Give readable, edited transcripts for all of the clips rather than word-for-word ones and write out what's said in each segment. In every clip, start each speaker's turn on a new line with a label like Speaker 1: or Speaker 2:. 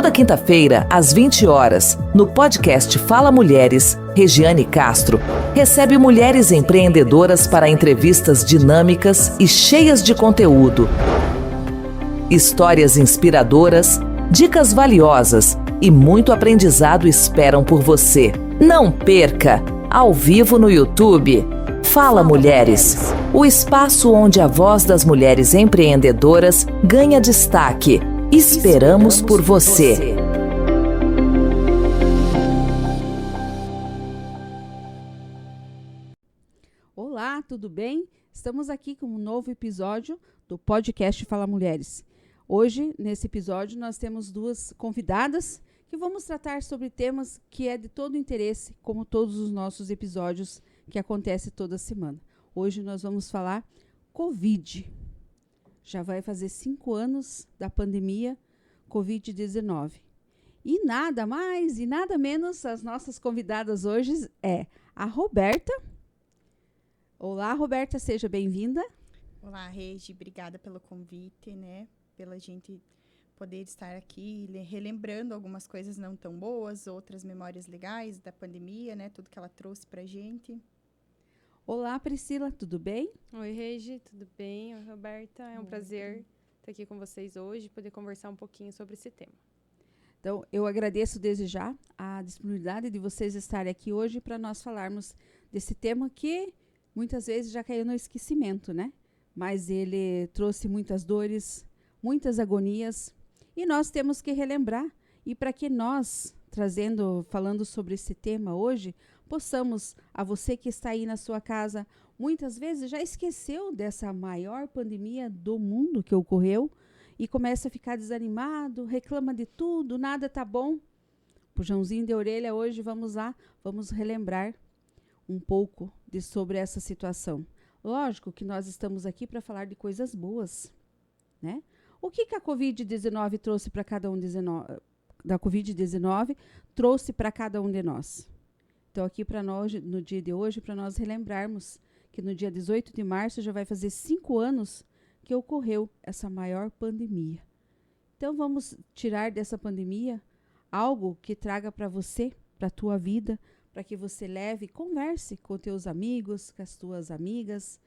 Speaker 1: Toda quinta-feira, às 20 horas, no podcast Fala Mulheres, Regiane Castro recebe mulheres empreendedoras para entrevistas dinâmicas e cheias de conteúdo. Histórias inspiradoras, dicas valiosas e muito aprendizado esperam por você. Não perca! Ao vivo no YouTube, Fala Mulheres, o espaço onde a voz das mulheres empreendedoras ganha destaque. Esperamos por você.
Speaker 2: Olá, tudo bem? Estamos aqui com um novo episódio do podcast Fala Mulheres. Hoje, nesse episódio, nós temos duas convidadas que vamos tratar sobre temas que é de todo interesse, como todos os nossos episódios que acontecem toda semana. Hoje nós vamos falar Covid. Já vai fazer 5 anos da pandemia Covid-19. E nada mais e nada menos, as nossas convidadas hoje é a Roberta. Olá, Roberta, seja bem-vinda.
Speaker 3: Olá, Regi, obrigada pelo convite, né? Pela gente poder estar aqui relembrando algumas coisas não tão boas, outras memórias legais da pandemia, né? Tudo que ela trouxe pra gente.
Speaker 2: Olá, Priscila, tudo bem?
Speaker 4: Oi, Regi, tudo bem? Oi, Roberta, é um prazer estar aqui com vocês hoje e poder conversar um pouquinho sobre esse tema.
Speaker 2: Então, eu agradeço desde já a disponibilidade de vocês estarem aqui hoje para nós falarmos desse tema que muitas vezes já caiu no esquecimento, né? Mas ele trouxe muitas dores, muitas agonias, e nós temos que relembrar. E para que nós, falando sobre esse tema hoje, possamos, a você que está aí na sua casa, muitas vezes já esqueceu dessa maior pandemia do mundo que ocorreu e começa a ficar desanimado, reclama de tudo, nada tá bom. Puxãozinho de orelha, hoje vamos lá, vamos relembrar um pouco sobre essa situação. Lógico que nós estamos aqui para falar de coisas boas, né? O que a Covid-19 trouxe para cada um da Covid-19 trouxe para cada um de nós? Então, aqui para nós, no dia de hoje, para nós relembrarmos que no dia 18 de março já vai fazer 5 anos que ocorreu essa maior pandemia. Então, vamos tirar dessa pandemia algo que traga para você, para a tua vida, para que você leve, converse com teus amigos, com as tuas amigas,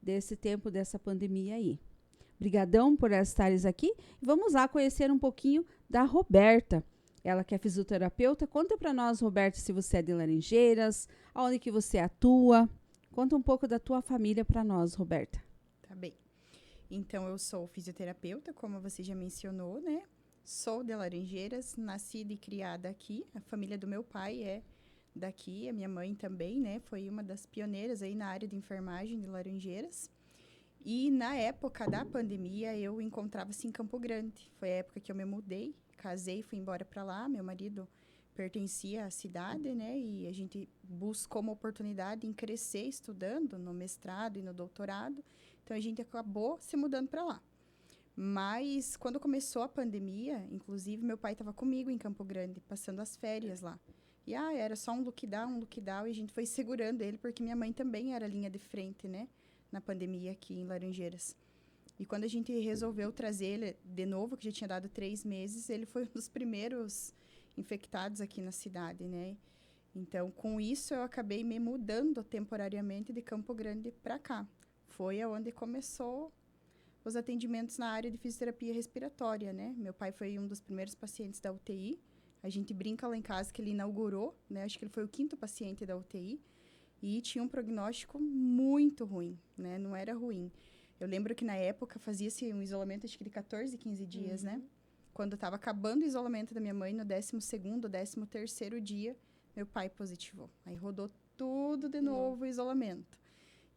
Speaker 2: desse tempo, dessa pandemia aí. Brigadão por estares aqui. Vamos lá conhecer um pouquinho da Roberta. Ela que é fisioterapeuta. Conta para nós, Roberta, se você é de Laranjeiras, aonde que você atua. Conta um pouco da tua família para nós, Roberta.
Speaker 3: Tá bem. Então, eu sou fisioterapeuta, como você já mencionou, né? Sou de Laranjeiras, nascida e criada aqui. A família do meu pai é daqui, a minha mãe também, né? Foi uma das pioneiras aí na área de enfermagem de Laranjeiras. E na época da pandemia, eu encontrava-se em Campo Grande. Foi a época que eu me mudei, casei, fui embora para lá. Meu marido pertencia à cidade, né? E a gente buscou uma oportunidade em crescer estudando no mestrado e no doutorado. Então, a gente acabou se mudando para lá. Mas, quando começou a pandemia, inclusive, meu pai estava comigo em Campo Grande, passando as férias lá. E era só um lockdown, e a gente foi segurando ele, porque minha mãe também era linha de frente, né? Na pandemia aqui em Laranjeiras. E quando a gente resolveu trazer ele de novo, que já tinha dado 3 meses, ele foi um dos primeiros infectados aqui na cidade, né? Então, com isso, eu acabei me mudando temporariamente de Campo Grande para cá. Foi aonde começou os atendimentos na área de fisioterapia respiratória, né? Meu pai foi um dos primeiros pacientes da UTI. A gente brinca lá em casa que ele inaugurou, né? Acho que ele foi o 5º paciente da UTI. E tinha um prognóstico muito ruim, né? Não era ruim. Eu lembro que na época fazia-se um isolamento, acho que de 14, 15 dias, né? Quando estava acabando o isolamento da minha mãe, no 12º, 13º dia, meu pai positivou. Aí rodou tudo de novo o isolamento.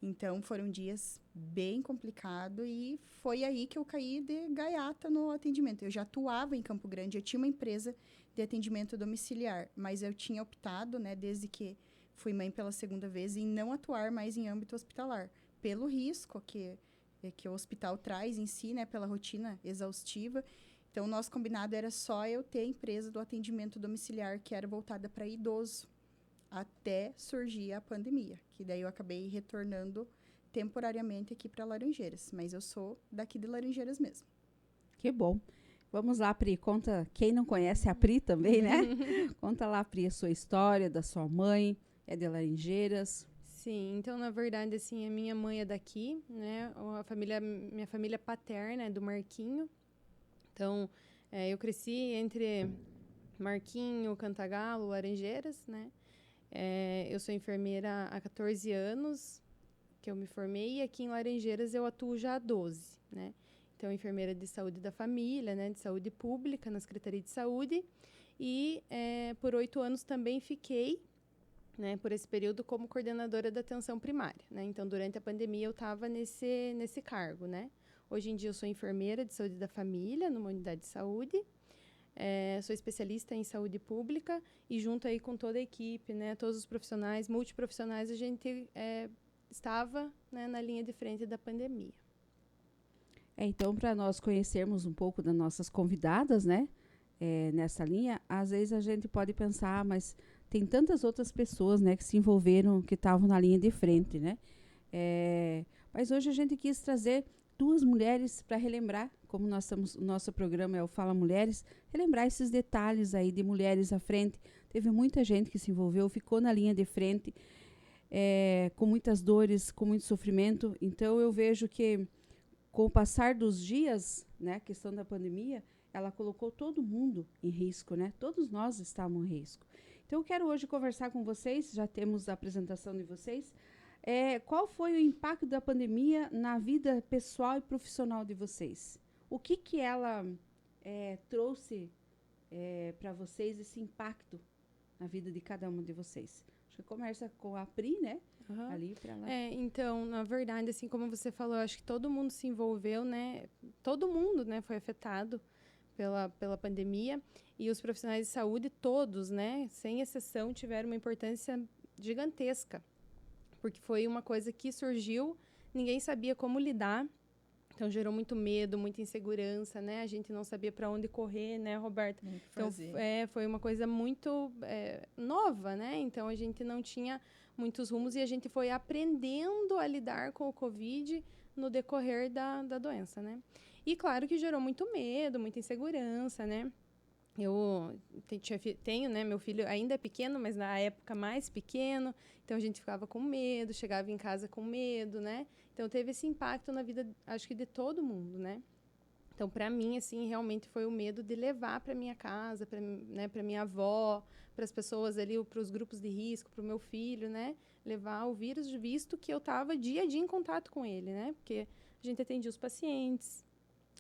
Speaker 3: Então, foram dias bem complicados e foi aí que eu caí de gaiata no atendimento. Eu já atuava em Campo Grande, eu tinha uma empresa de atendimento domiciliar, mas eu tinha optado, né, desde que fui mãe pela 2ª vez, em não atuar mais em âmbito hospitalar, pelo risco que o hospital traz em si, né, pela rotina exaustiva. Então, o nosso combinado era só eu ter a empresa do atendimento domiciliar, que era voltada para idoso, até surgir a pandemia, que daí eu acabei retornando temporariamente aqui para Laranjeiras, mas eu sou daqui de Laranjeiras mesmo.
Speaker 2: Que bom. Vamos lá, Pri, conta, quem não conhece a Pri também, né? Conta lá, Pri, a sua história, da sua mãe, é de Laranjeiras.
Speaker 4: Sim, então, na verdade, assim, a minha mãe é daqui, né? Minha família paterna é do Marquinho. Então, eu cresci entre Marquinho, Cantagalo, Laranjeiras, né? Eu sou enfermeira há 14 anos que eu me formei, e aqui em Laranjeiras eu atuo já há 12, né? Então, enfermeira de saúde da família, né? De saúde pública, na Secretaria de Saúde. E por 8 anos também fiquei, né, por esse período, como coordenadora da atenção primária, né? Então, durante a pandemia, eu estava nesse cargo, né? Hoje em dia, eu sou enfermeira de saúde da família, numa unidade de saúde. Sou especialista em saúde pública e, junto aí com toda a equipe, né, todos os profissionais, multiprofissionais, a gente estava, né, na linha de frente da pandemia.
Speaker 2: Então, para nós conhecermos um pouco das nossas convidadas, né, nessa linha, às vezes a gente pode pensar, mas tem tantas outras pessoas, né, que se envolveram, que estavam na linha de frente, né? Mas hoje a gente quis trazer 2 mulheres para relembrar, como o nosso programa é o Fala Mulheres, relembrar esses detalhes aí de mulheres à frente. Teve muita gente que se envolveu, ficou na linha de frente, com muitas dores, com muito sofrimento. Então, eu vejo que, com o passar dos dias, né, a questão da pandemia, ela colocou todo mundo em risco, né? Todos nós estávamos em risco. Então, eu quero hoje conversar com vocês, já temos a apresentação de vocês. Qual foi o impacto da pandemia na vida pessoal e profissional de vocês? O que ela trouxe para vocês, esse impacto na vida de cada uma de vocês? Acho que começa com a Pri, né?
Speaker 4: Uhum.
Speaker 2: Ali para lá.
Speaker 4: Então, na verdade, assim como você falou, acho que todo mundo se envolveu, né? Todo mundo, né, foi afetado pela pandemia, e os profissionais de saúde todos, né, sem exceção, tiveram uma importância gigantesca, porque foi uma coisa que surgiu, ninguém sabia como lidar, então gerou muito medo, muita insegurança, né? A gente não sabia para onde correr, né, Roberta? Então, foi uma coisa muito nova, né? Então, a gente não tinha muitos rumos e a gente foi aprendendo a lidar com o Covid no decorrer da doença, né? E claro que gerou muito medo, muita insegurança, né? Eu tenho, né, meu filho ainda é pequeno, mas na época mais pequeno, então a gente ficava com medo, chegava em casa com medo, né? Então teve esse impacto na vida, acho que de todo mundo, né? Então, para mim, assim, realmente foi o medo de levar para minha casa, para minha avó, para as pessoas ali, para os grupos de risco, para o meu filho, né? Levar o vírus, visto que eu estava dia a dia em contato com ele, né? Porque a gente atendia os pacientes,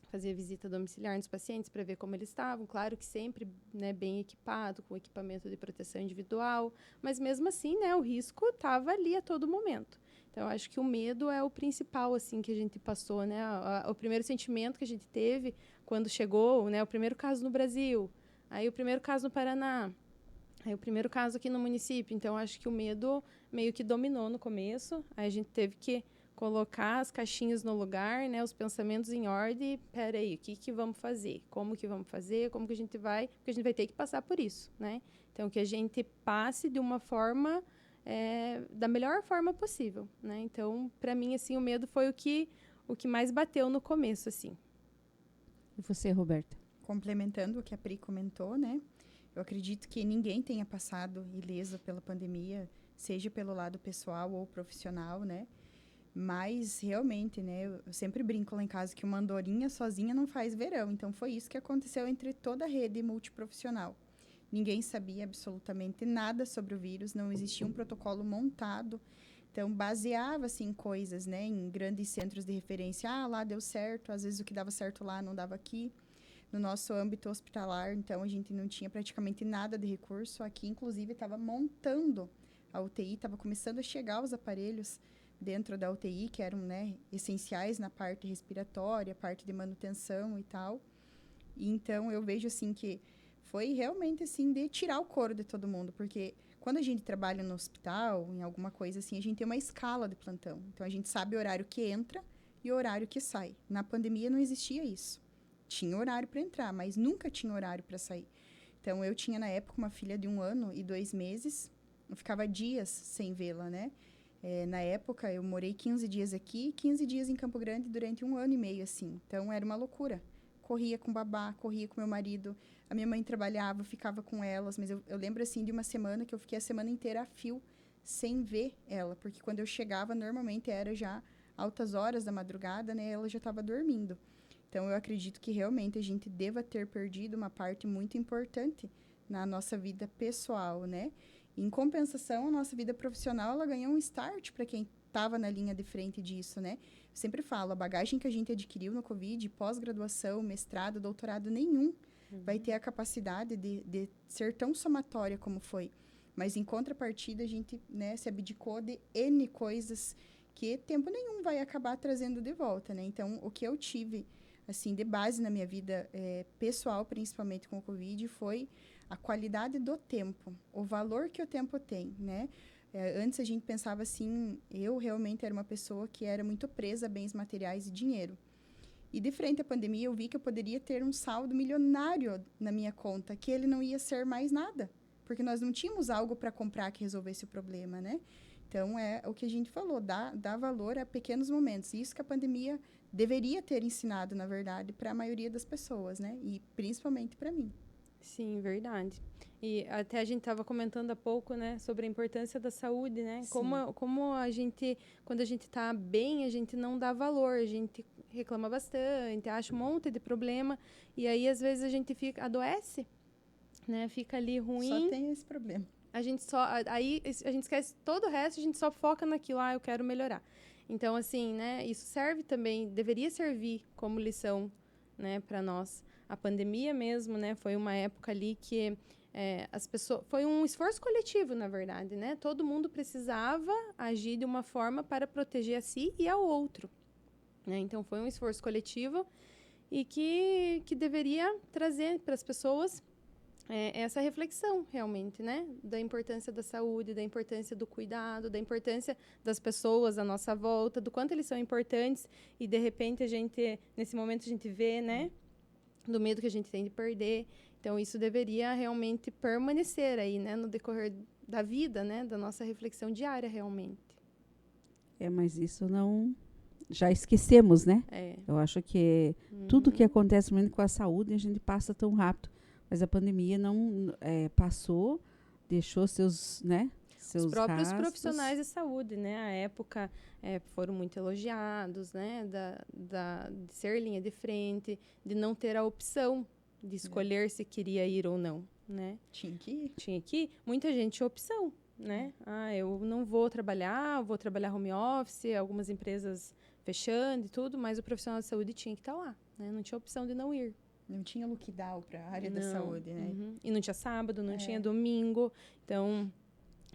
Speaker 4: fazia visita domiciliar nos pacientes para ver como eles estavam, claro que sempre, né, bem equipado, com equipamento de proteção individual, mas mesmo assim, né, o risco estava ali a todo momento. Então, acho que o medo é o principal, assim, que a gente passou, né, o primeiro sentimento que a gente teve quando chegou, né, o primeiro caso no Brasil, aí o primeiro caso no Paraná, aí o primeiro caso aqui no município. Então, acho que o medo meio que dominou no começo, aí a gente teve que colocar as caixinhas no lugar, né, os pensamentos em ordem. Peraí, o que vamos fazer? Como que vamos fazer? Como que a gente vai? Porque a gente vai ter que passar por isso, né? Então, que a gente passe de uma forma, da melhor forma possível, né? Então, para mim, assim, o medo foi o que mais bateu no começo, assim.
Speaker 2: E você, Roberta?
Speaker 3: Complementando o que a Pri comentou, né? Eu acredito que ninguém tenha passado ileso pela pandemia, seja pelo lado pessoal ou profissional, né? Mas, realmente, né, eu sempre brinco lá em casa que uma andorinha sozinha não faz verão. Então, foi isso que aconteceu entre toda a rede multiprofissional. Ninguém sabia absolutamente nada sobre o vírus, não existia um protocolo montado. Então, baseava-se em coisas, né, em grandes centros de referência. Ah, lá deu certo, às vezes o que dava certo lá não dava aqui. No nosso âmbito hospitalar, então, a gente não tinha praticamente nada de recurso. Aqui, inclusive, estava montando a UTI, estava começando a chegar os aparelhos dentro da UTI, que eram, né, essenciais na parte respiratória, parte de manutenção e tal. E, então, eu vejo, assim, que foi realmente, assim, de tirar o couro de todo mundo, porque quando a gente trabalha no hospital, em alguma coisa assim, a gente tem uma escala de plantão. Então, a gente sabe o horário que entra e o horário que sai. Na pandemia, não existia isso. Tinha horário para entrar, mas nunca tinha horário para sair. Então, eu tinha, na época, uma filha de 1 ano e 2 meses. Eu ficava dias sem vê-la, né? Na época, eu morei 15 dias aqui, 15 dias em Campo Grande durante 1 ano e meio, assim. Então, era uma loucura. corria com o babá, corria com meu marido. A minha mãe trabalhava, ficava com elas. Mas eu lembro, assim, de uma semana que eu fiquei a semana inteira a fio, sem ver ela. Porque quando eu chegava, normalmente era já altas horas da madrugada, né? Ela já estava dormindo. Então, eu acredito que realmente a gente deva ter perdido uma parte muito importante na nossa vida pessoal, né? Em compensação, a nossa vida profissional, ela ganhou um start para quem estava na linha de frente disso, né? Eu sempre falo, a bagagem que a gente adquiriu no Covid, pós-graduação, mestrado, doutorado, nenhum vai ter a capacidade de ser tão somatória como foi. Mas, em contrapartida, a gente, né, se abdicou de N coisas que tempo nenhum vai acabar trazendo de volta, né? Então, o que eu tive, assim, de base na minha vida pessoal, principalmente com o Covid, foi a qualidade do tempo, o valor que o tempo tem, né? Antes a gente pensava assim, eu realmente era uma pessoa que era muito presa a bens materiais e dinheiro. E de frente à pandemia, eu vi que eu poderia ter um saldo milionário na minha conta, que ele não ia ser mais nada, porque nós não tínhamos algo para comprar que resolvesse o problema, né? Então, é o que a gente falou, dá valor a pequenos momentos. Isso que a pandemia deveria ter ensinado, na verdade, para a maioria das pessoas, né? E principalmente para mim.
Speaker 4: Sim, verdade. E até a gente estava comentando há pouco, né, sobre a importância da saúde, né? Como a gente, quando a gente está bem, a gente não dá valor, a gente reclama bastante, acha um monte de problema, e aí às vezes a gente adoece, né? Fica ali ruim.
Speaker 3: Só tem esse problema.
Speaker 4: Aí a gente esquece todo o resto, a gente só foca naquilo, eu quero melhorar. Então, assim, né, isso serve também, deveria servir como lição, né, para nós. A pandemia mesmo, né, foi uma época ali que as pessoas, foi um esforço coletivo, na verdade, né? Todo mundo precisava agir de uma forma para proteger a si e ao outro, né? Então, foi um esforço coletivo e que deveria trazer para as pessoas essa reflexão, realmente, né? Da importância da saúde, da importância do cuidado, da importância das pessoas à nossa volta, do quanto eles são importantes e, de repente, nesse momento, a gente vê, né? Do medo que a gente tem de perder. Então, isso deveria realmente permanecer aí, né? No decorrer da vida, né? Da nossa reflexão diária, realmente.
Speaker 2: Mas isso não... Já esquecemos, né? Eu acho que tudo que acontece mesmo com a saúde, a gente passa tão rápido. Mas a pandemia não passou, deixou seus, né? Seus
Speaker 4: Os próprios
Speaker 2: rastros.
Speaker 4: Profissionais de saúde, né? À época foram muito elogiados, né? De ser linha de frente, de não ter a opção de escolher se queria ir ou não, né?
Speaker 3: Tinha que
Speaker 4: ir. Muita gente tinha opção, né? Eu não vou trabalhar home office, algumas empresas fechando e tudo, mas o profissional de saúde tinha que estar lá, né? Não tinha opção de não ir.
Speaker 3: Não tinha lockdown para a área da saúde, né?
Speaker 4: Uhum. E não tinha sábado, não tinha domingo. Então,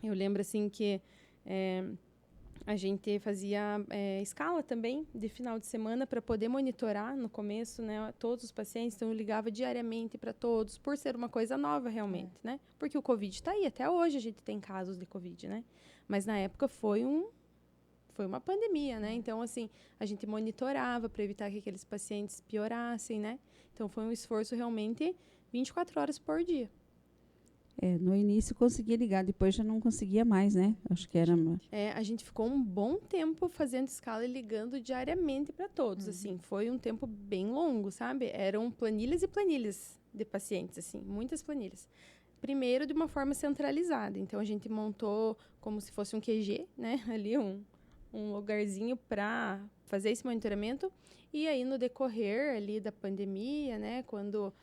Speaker 4: eu lembro, assim, que a gente fazia escala também de final de semana para poder monitorar no começo, né, todos os pacientes. Então, eu ligava diariamente para todos, por ser uma coisa nova, realmente, né? Porque o Covid está aí. Até hoje a gente tem casos de Covid, né? Mas, na época, foi uma pandemia, né? Então, assim, a gente monitorava para evitar que aqueles pacientes piorassem, né? Então, foi um esforço realmente 24 horas por dia.
Speaker 2: No início conseguia ligar, depois já não conseguia mais, né? Acho que era...
Speaker 4: A gente ficou um bom tempo fazendo escala e ligando diariamente para todos, assim. Foi um tempo bem longo, sabe? Eram planilhas e planilhas de pacientes, assim, muitas planilhas. Primeiro, de uma forma centralizada. Então, a gente montou como se fosse um QG, né? Ali um lugarzinho para fazer esse monitoramento. E aí, no decorrer ali da pandemia, né, quando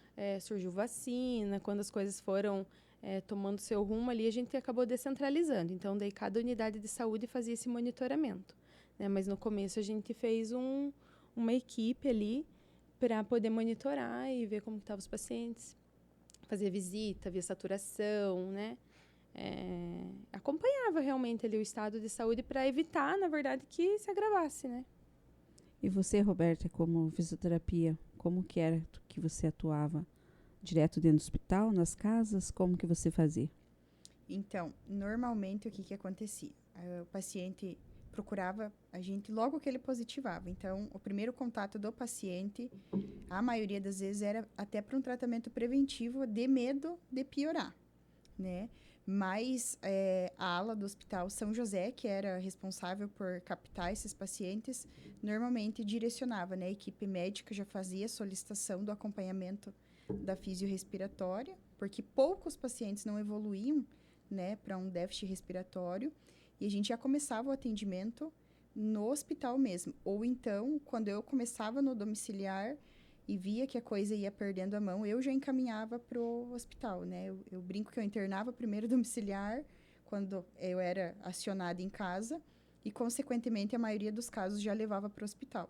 Speaker 4: surgiu vacina, quando as coisas foram tomando seu rumo ali, a gente acabou descentralizando. Então, daí cada unidade de saúde fazia esse monitoramento, né? Mas no começo a gente fez uma equipe ali para poder monitorar e ver como estavam os pacientes, fazer visita, ver saturação, né? Acompanhava realmente ali o estado de saúde para evitar, na verdade, que se agravasse, né?
Speaker 2: E você, Roberta, como fisioterapia, como que era que você atuava? Direto dentro do hospital, nas casas? Como que você fazia?
Speaker 3: Então, normalmente, o que acontecia? O paciente procurava a gente logo que ele positivava. Então, o primeiro contato do paciente, a maioria das vezes, era até para um tratamento preventivo de medo de piorar, né? Mas a ala do Hospital São José, que era responsável por captar esses pacientes, normalmente direcionava, né? A equipe médica já fazia a solicitação do acompanhamento da fisiorrespiratória, porque poucos pacientes não evoluíam, né, para um déficit respiratório, e a gente já começava o atendimento no hospital mesmo. Ou então, quando eu começava no domiciliar e via que a coisa ia perdendo a mão, eu já encaminhava para o hospital, né? Eu brinco que eu internava primeiro domiciliar, quando eu era acionada em casa, e, consequentemente, a maioria dos casos já levava para o hospital.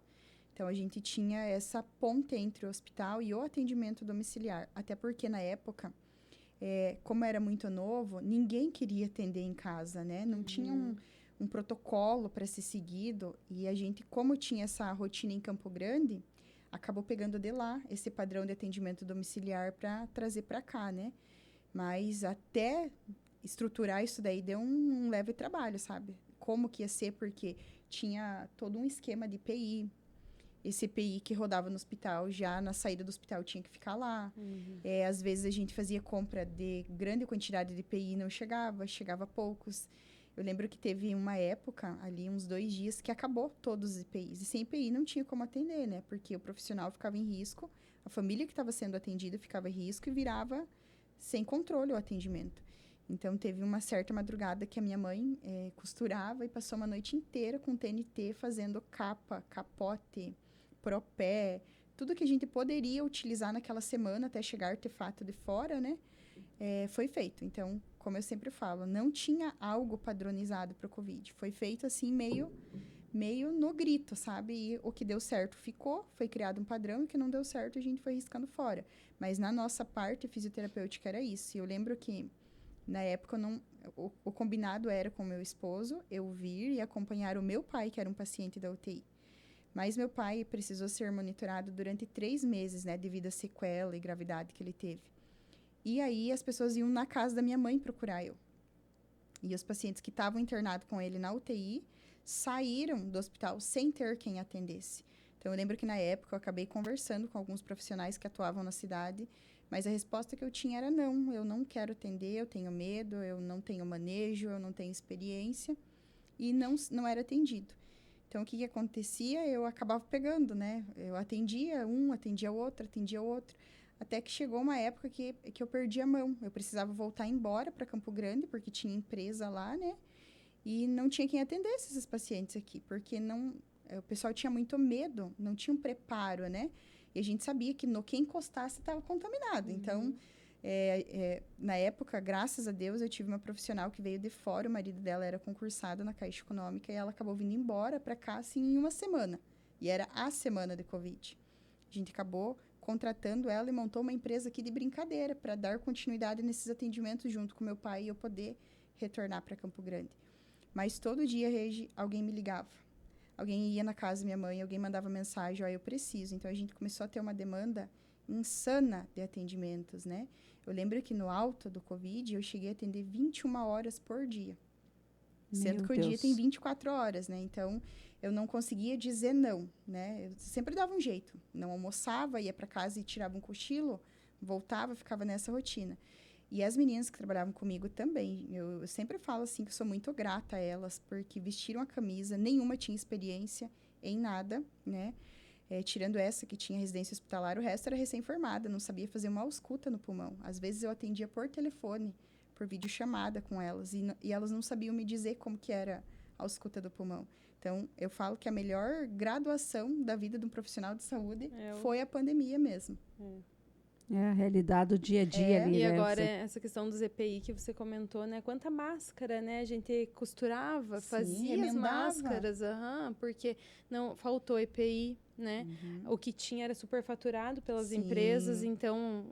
Speaker 3: Então, a gente tinha essa ponte entre o hospital e o atendimento domiciliar. Até porque, na época, como era muito novo, ninguém queria atender em casa, né? Não tinha um protocolo para ser seguido. E a gente, como tinha essa rotina em Campo Grande, acabou pegando de lá esse padrão de atendimento domiciliar para trazer para cá, né? Mas até estruturar isso daí deu um leve trabalho, sabe? Como que ia ser, porque tinha todo um esquema de IPI. Esse EPI que rodava no hospital, já na saída do hospital tinha que ficar lá. Às vezes a gente fazia compra de grande quantidade de EPI e não chegava poucos. Eu lembro que teve uma época, ali uns 2 dias, que acabou todos os EPIs. E sem EPI não tinha como atender, né? Porque o profissional ficava em risco, a família que estava sendo atendida ficava em risco e virava sem controle o atendimento. Então, teve uma certa madrugada que a minha mãe costurava e passou uma noite inteira com TNT fazendo capa, capote, propé, tudo que a gente poderia utilizar naquela semana até chegar artefato de fora, né? Foi feito. Então, como eu sempre falo, não tinha algo padronizado para o Covid. Foi feito assim, meio no grito, sabe? E o que deu certo ficou, foi criado um padrão, e o que não deu certo a gente foi riscando fora. Mas na nossa parte fisioterapêutica era isso. E eu lembro que, na época, o combinado era com o meu esposo, eu vir e acompanhar o meu pai, que era um paciente da UTI. Mas meu pai precisou ser monitorado durante 3 meses, né? Devido à sequela e gravidade que ele teve. E aí, as pessoas iam na casa da minha mãe procurar eu. E os pacientes que estavam internados com ele na UTI saíram do hospital sem ter quem atendesse. Então, eu lembro que, na época, eu acabei conversando com alguns profissionais que atuavam na cidade, mas a resposta que eu tinha era não, eu não quero atender, eu tenho medo, eu não tenho manejo, eu não tenho experiência, e não era atendido. Então, o que acontecia? Eu acabava pegando, né? Eu atendia atendia outro, até que chegou uma época que eu perdi a mão. Eu precisava voltar embora para Campo Grande, porque tinha empresa lá, né? E não tinha quem atendesse esses pacientes aqui, porque o pessoal tinha muito medo, não tinha um preparo, né? E a gente sabia que quem encostasse estava contaminado. Então, na época, graças a Deus, eu tive uma profissional que veio de fora, o marido dela era concursado na Caixa Econômica, e ela acabou vindo embora para cá, assim, em uma semana. E era a semana de Covid. A gente acabou contratando ela e montou uma empresa aqui de brincadeira para dar continuidade nesses atendimentos junto com meu pai e eu poder retornar para Campo Grande. Mas todo dia, Regi, alguém me ligava. Alguém ia na casa da minha mãe, alguém mandava mensagem, eu preciso. Então, a gente começou a ter uma demanda insana de atendimentos, né? Eu lembro que no alto do Covid, eu cheguei a atender 21 horas por dia. Sendo que o dia tem 24 horas, né? Então, eu não conseguia dizer não, né? Eu sempre dava um jeito. Não almoçava, ia para casa e tirava um cochilo, voltava, ficava nessa rotina. E as meninas que trabalhavam comigo também. Eu sempre falo assim que eu sou muito grata a elas, porque vestiram a camisa, nenhuma tinha experiência em nada, né? Tirando essa que tinha residência hospitalar, o resto era recém-formada, não sabia fazer uma ausculta no pulmão. Às vezes eu atendia por telefone, por videochamada com elas, e elas não sabiam me dizer como que era a ausculta do pulmão. Então, eu falo que a melhor graduação da vida de um profissional de saúde foi a pandemia mesmo.
Speaker 2: É a realidade do dia a dia ali,
Speaker 4: e
Speaker 2: né?
Speaker 4: agora, essa questão dos EPI que você comentou, né? Quanta máscara, né? A gente costurava, fazia
Speaker 3: remendava.
Speaker 4: as máscaras, porque não faltou EPI, né? O que tinha era superfaturado pelas empresas, então,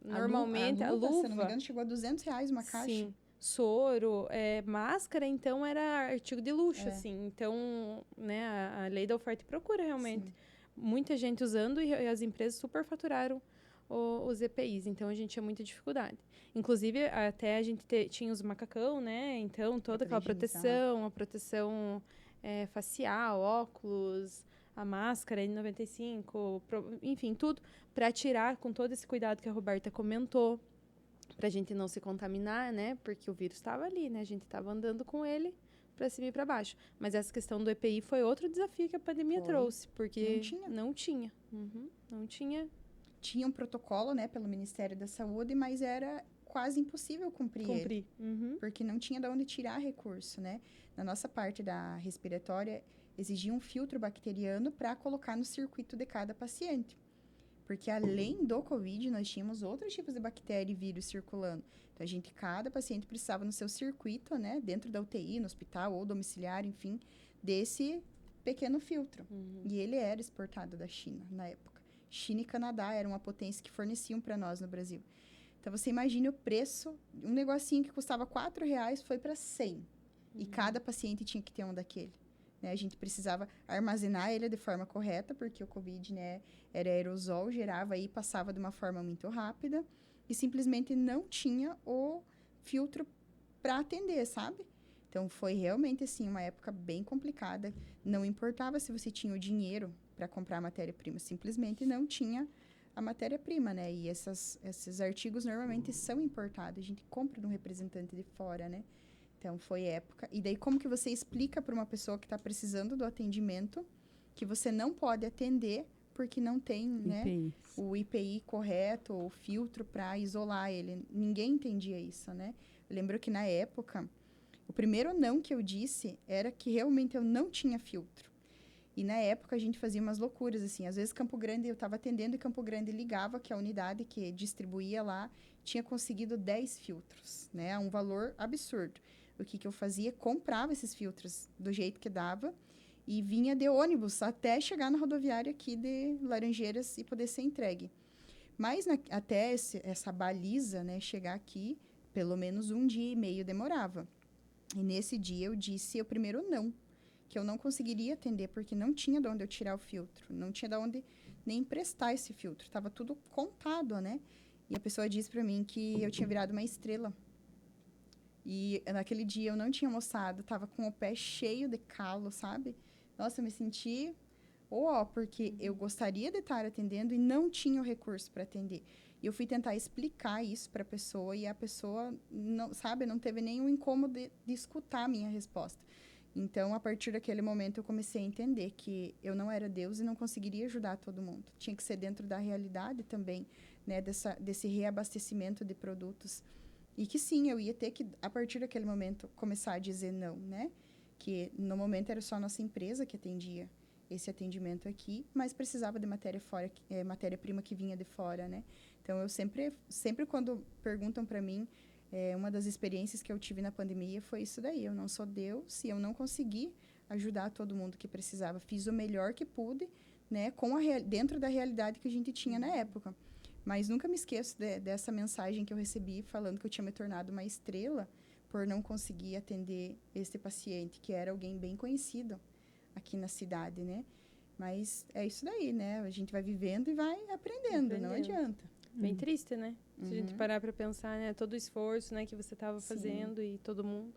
Speaker 4: normalmente a luva...
Speaker 3: Se não me engano, chegou a R$200 uma caixa.
Speaker 4: Sim. Soro, máscara, então, era artigo de luxo, assim. Então, né, a lei da oferta e procura, realmente. Sim. Muita gente usando e as empresas superfaturaram os EPIs. Então, a gente tinha muita dificuldade. Inclusive, até a gente tinha os macacão, né? Então, toda aquela proteção, a proteção facial, óculos, a máscara N95, enfim, tudo para tirar com todo esse cuidado que a Roberta comentou. pra gente não se contaminar, né? Porque o vírus estava ali, né? A gente estava andando com ele para cima e para baixo. Mas essa questão do EPI foi outro desafio que a pandemia trouxe, porque não tinha. Não tinha.
Speaker 3: Tinha um protocolo, né, pelo Ministério da Saúde, mas era quase impossível cumprir ele, porque não tinha de onde tirar recurso, né? Na nossa parte da respiratória, exigia um filtro bacteriano para colocar no circuito de cada paciente. Porque além do Covid, nós tínhamos outros tipos de bactéria e vírus circulando. Então, cada paciente precisava no seu circuito, né, dentro da UTI, no hospital ou domiciliar, enfim, desse pequeno filtro. E ele era exportado da China, na época. China e Canadá eram uma potência que forneciam para nós no Brasil. Então, você imagine o preço, um negocinho que custava R$4 foi para 100. E cada paciente tinha que ter um daquele. Né? A gente precisava armazenar ele de forma correta, porque o Covid, né, era aerosol, gerava e passava de uma forma muito rápida. E simplesmente não tinha o filtro para atender, sabe? Então, foi realmente, assim, uma época bem complicada. Não importava se você tinha o dinheiro para comprar a matéria-prima, simplesmente não tinha a matéria-prima, né? E esses artigos normalmente são importados. A gente compra de um representante de fora, né? Então, foi época. E daí, como que você explica para uma pessoa que está precisando do atendimento que você não pode atender porque não tem, né, o IPI correto, ou o filtro para isolar ele? Ninguém entendia isso, né? Eu lembro que, na época, o primeiro não que eu disse era que realmente eu não tinha filtro. E, na época, a gente fazia umas loucuras, assim. Às vezes, Campo Grande, eu estava atendendo e Campo Grande ligava que a unidade que distribuía lá tinha conseguido 10 filtros, né? Um valor absurdo. O que eu fazia? Comprava esses filtros do jeito que dava e vinha de ônibus até chegar na rodoviária aqui de Laranjeiras e poder ser entregue. Mas até essa baliza, né, chegar aqui, pelo menos 1 dia e meio demorava. E nesse dia eu disse o primeiro não, que eu não conseguiria atender porque não tinha de onde eu tirar o filtro, não tinha de onde nem emprestar esse filtro, estava tudo contado, né? E a pessoa disse para mim que eu tinha virado uma estrela. E naquele dia eu não tinha almoçado, estava com o pé cheio de calo, sabe? Nossa, eu me senti porque eu gostaria de estar atendendo e não tinha o recurso para atender. E eu fui tentar explicar isso para a pessoa e a pessoa, não, sabe, não teve nenhum incômodo de escutar a minha resposta. Então, a partir daquele momento, eu comecei a entender que eu não era Deus e não conseguiria ajudar todo mundo. Tinha que ser dentro da realidade também, né, desse reabastecimento de produtos. E que sim, eu ia ter que, a partir daquele momento, começar a dizer não, né? Que no momento era só a nossa empresa que atendia esse atendimento aqui, mas precisava de matéria-prima que vinha de fora, né? Então, eu sempre quando perguntam para mim, uma das experiências que eu tive na pandemia foi isso daí. Eu não sou Deus e eu não consegui ajudar todo mundo que precisava. Fiz o melhor que pude, né? Dentro da realidade que a gente tinha na época. Mas nunca me esqueço dessa mensagem que eu recebi falando que eu tinha me tornado uma estrela por não conseguir atender esse paciente, que era alguém bem conhecido aqui na cidade, né? Mas é isso daí, né? A gente vai vivendo e vai aprendendo. Não adianta.
Speaker 4: Bem triste, né? Se a gente parar para pensar, né? Todo o esforço, né, que você estava fazendo e todo mundo.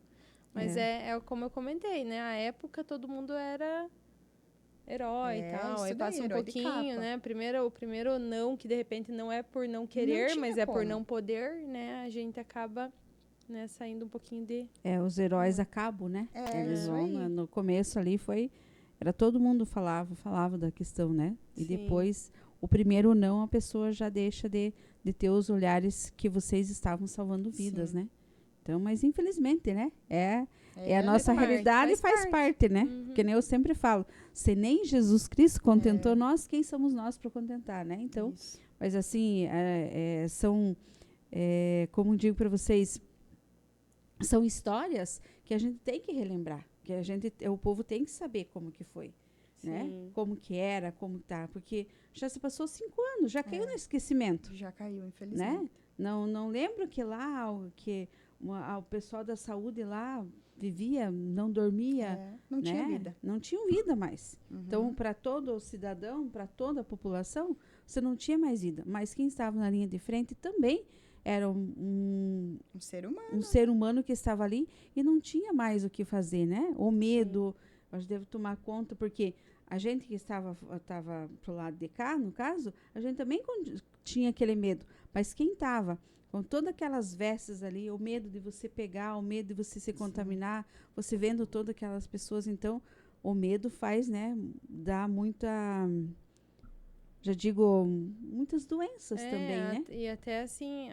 Speaker 4: Mas é como eu comentei, né? A época todo mundo era herói e tal, aí passa um pouquinho, né? O primeiro não, que de repente não é por não querer, mas é por não poder, né? A gente acaba, né, saindo um pouquinho de...
Speaker 2: os heróis acabam, né? Eles vão, no começo ali era todo mundo falava da questão, né? E depois, o primeiro não, a pessoa já deixa de ter os olhares que vocês estavam salvando vidas, né? Então, mas infelizmente, né? É a nossa realidade e faz parte, né? Porque nem eu sempre falo, se nem Jesus Cristo contentou nós, quem somos nós para contentar, né? Então, mas assim, são, como digo para vocês, são histórias que a gente tem que relembrar, que o povo tem que saber como que foi, né? Como que era, como tá, porque já se passou 5 anos, já caiu no esquecimento.
Speaker 3: Já caiu, infelizmente.
Speaker 2: Né? Não lembro que lá, o pessoal da saúde lá vivia, não dormia.
Speaker 3: Não tinha vida.
Speaker 2: Não tinha vida mais. Então, para todo o cidadão, para toda a população, você não tinha mais vida. Mas quem estava na linha de frente também era um
Speaker 3: ser humano.
Speaker 2: Um ser humano que estava ali e não tinha mais o que fazer, né? O medo, a gente deve tomar conta, porque a gente que estava pro lado de cá, no caso, a gente também tinha aquele medo. Mas quem estava com todas aquelas vestes ali, o medo de você pegar, o medo de você se contaminar, você vendo todas aquelas pessoas, então o medo faz, né, dá muita, já digo, muitas doenças também, né?
Speaker 4: E até assim,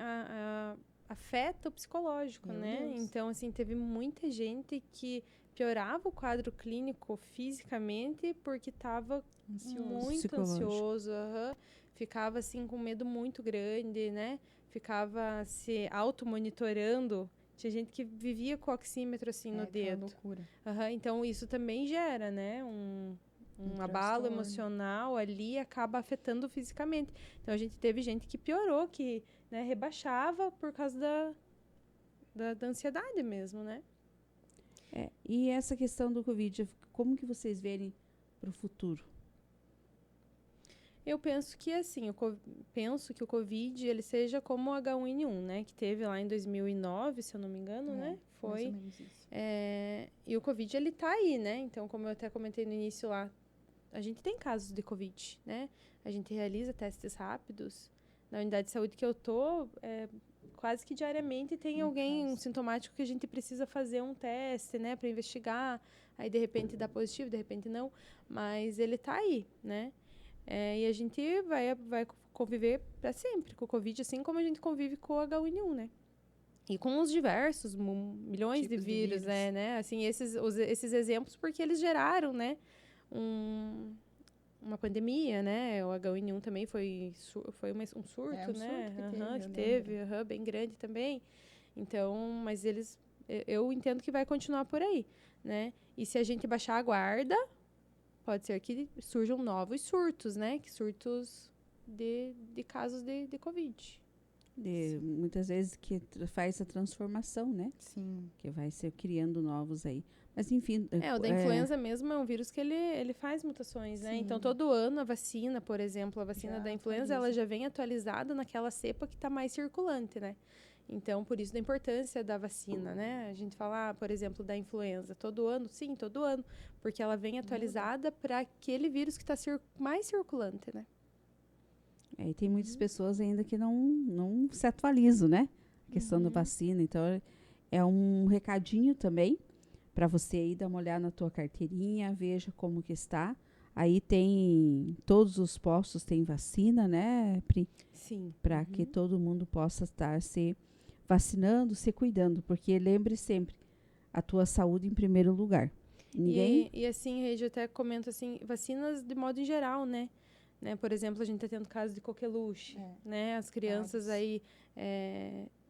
Speaker 4: afeta o psicológico,
Speaker 3: Meu
Speaker 4: né?
Speaker 3: Deus.
Speaker 4: Então, assim, teve muita gente que piorava o quadro clínico fisicamente porque estava muito
Speaker 2: Psicológico.
Speaker 4: ansioso, ficava assim com medo muito grande, né? Ficava se auto-monitorando. Tinha gente que vivia com o oxímetro assim no
Speaker 3: Aquela
Speaker 4: dedo.
Speaker 3: loucura.
Speaker 4: Então isso também gera, né? Um abalo
Speaker 3: transtorno.
Speaker 4: emocional ali acaba afetando fisicamente. Então a gente teve gente que piorou, que, né, rebaixava por causa da ansiedade mesmo, né?
Speaker 2: E essa questão do Covid, como que vocês verem para o futuro?
Speaker 4: Eu penso que assim, penso que o Covid ele seja como o H1N1, né? Que teve lá em 2009, se eu não me engano, né?
Speaker 3: Mais
Speaker 4: Foi.
Speaker 3: ou menos isso.
Speaker 4: E o Covid ele tá aí, né? Então, como eu até comentei no início lá, a gente tem casos de Covid, né? A gente realiza testes rápidos. Na unidade de saúde que eu tô, quase que diariamente tem alguém sintomático que a gente precisa fazer um teste, né? Para investigar. Aí, de repente, dá positivo, de repente não. Mas ele tá aí, né? E a gente vai conviver para sempre com o Covid, assim como a gente convive com o H1N1, né? E com os diversos milhões de
Speaker 3: Tipos de
Speaker 4: vírus,
Speaker 3: vírus.
Speaker 4: né? Assim, esses exemplos, porque eles geraram, né? Uma pandemia, né? O H1N1 também foi um surto,
Speaker 3: Um
Speaker 4: né?
Speaker 3: surto
Speaker 4: Que
Speaker 3: que
Speaker 4: teve, bem grande também. Então, mas eu entendo que vai continuar por aí, né? E se a gente baixar a guarda, pode ser que surjam novos surtos, né? Que surtos de casos de Covid.
Speaker 2: Muitas vezes que faz a transformação, né?
Speaker 3: Sim.
Speaker 2: Que vai ser criando novos aí. Mas enfim.
Speaker 4: O da influenza mesmo é um vírus que ele faz mutações, né?
Speaker 3: Sim.
Speaker 4: Então, todo ano a vacina, por exemplo, a vacina
Speaker 3: Já
Speaker 4: da influenza, ela já vem atualizada naquela cepa que está mais circulante, né? Então, por isso da importância da vacina, né? A gente fala, por exemplo, da influenza. Todo ano? Sim, todo ano. Porque ela vem atualizada para aquele vírus que está mais circulante, né?
Speaker 2: E tem muitas pessoas ainda que não se atualizam, né? A questão da vacina. Então, é um recadinho também para você aí dar uma olhada na tua carteirinha, veja como que está. Aí tem, todos os postos têm vacina, né, Pri?
Speaker 4: Sim.
Speaker 2: Para que todo mundo possa estar se vacinando, se cuidando. Porque lembre sempre, a tua saúde em primeiro lugar. Ninguém...
Speaker 4: E assim, Regi, eu até comento assim, vacinas de modo em geral, né? Por exemplo, a gente está tendo casos de coqueluche, né? As crianças aí...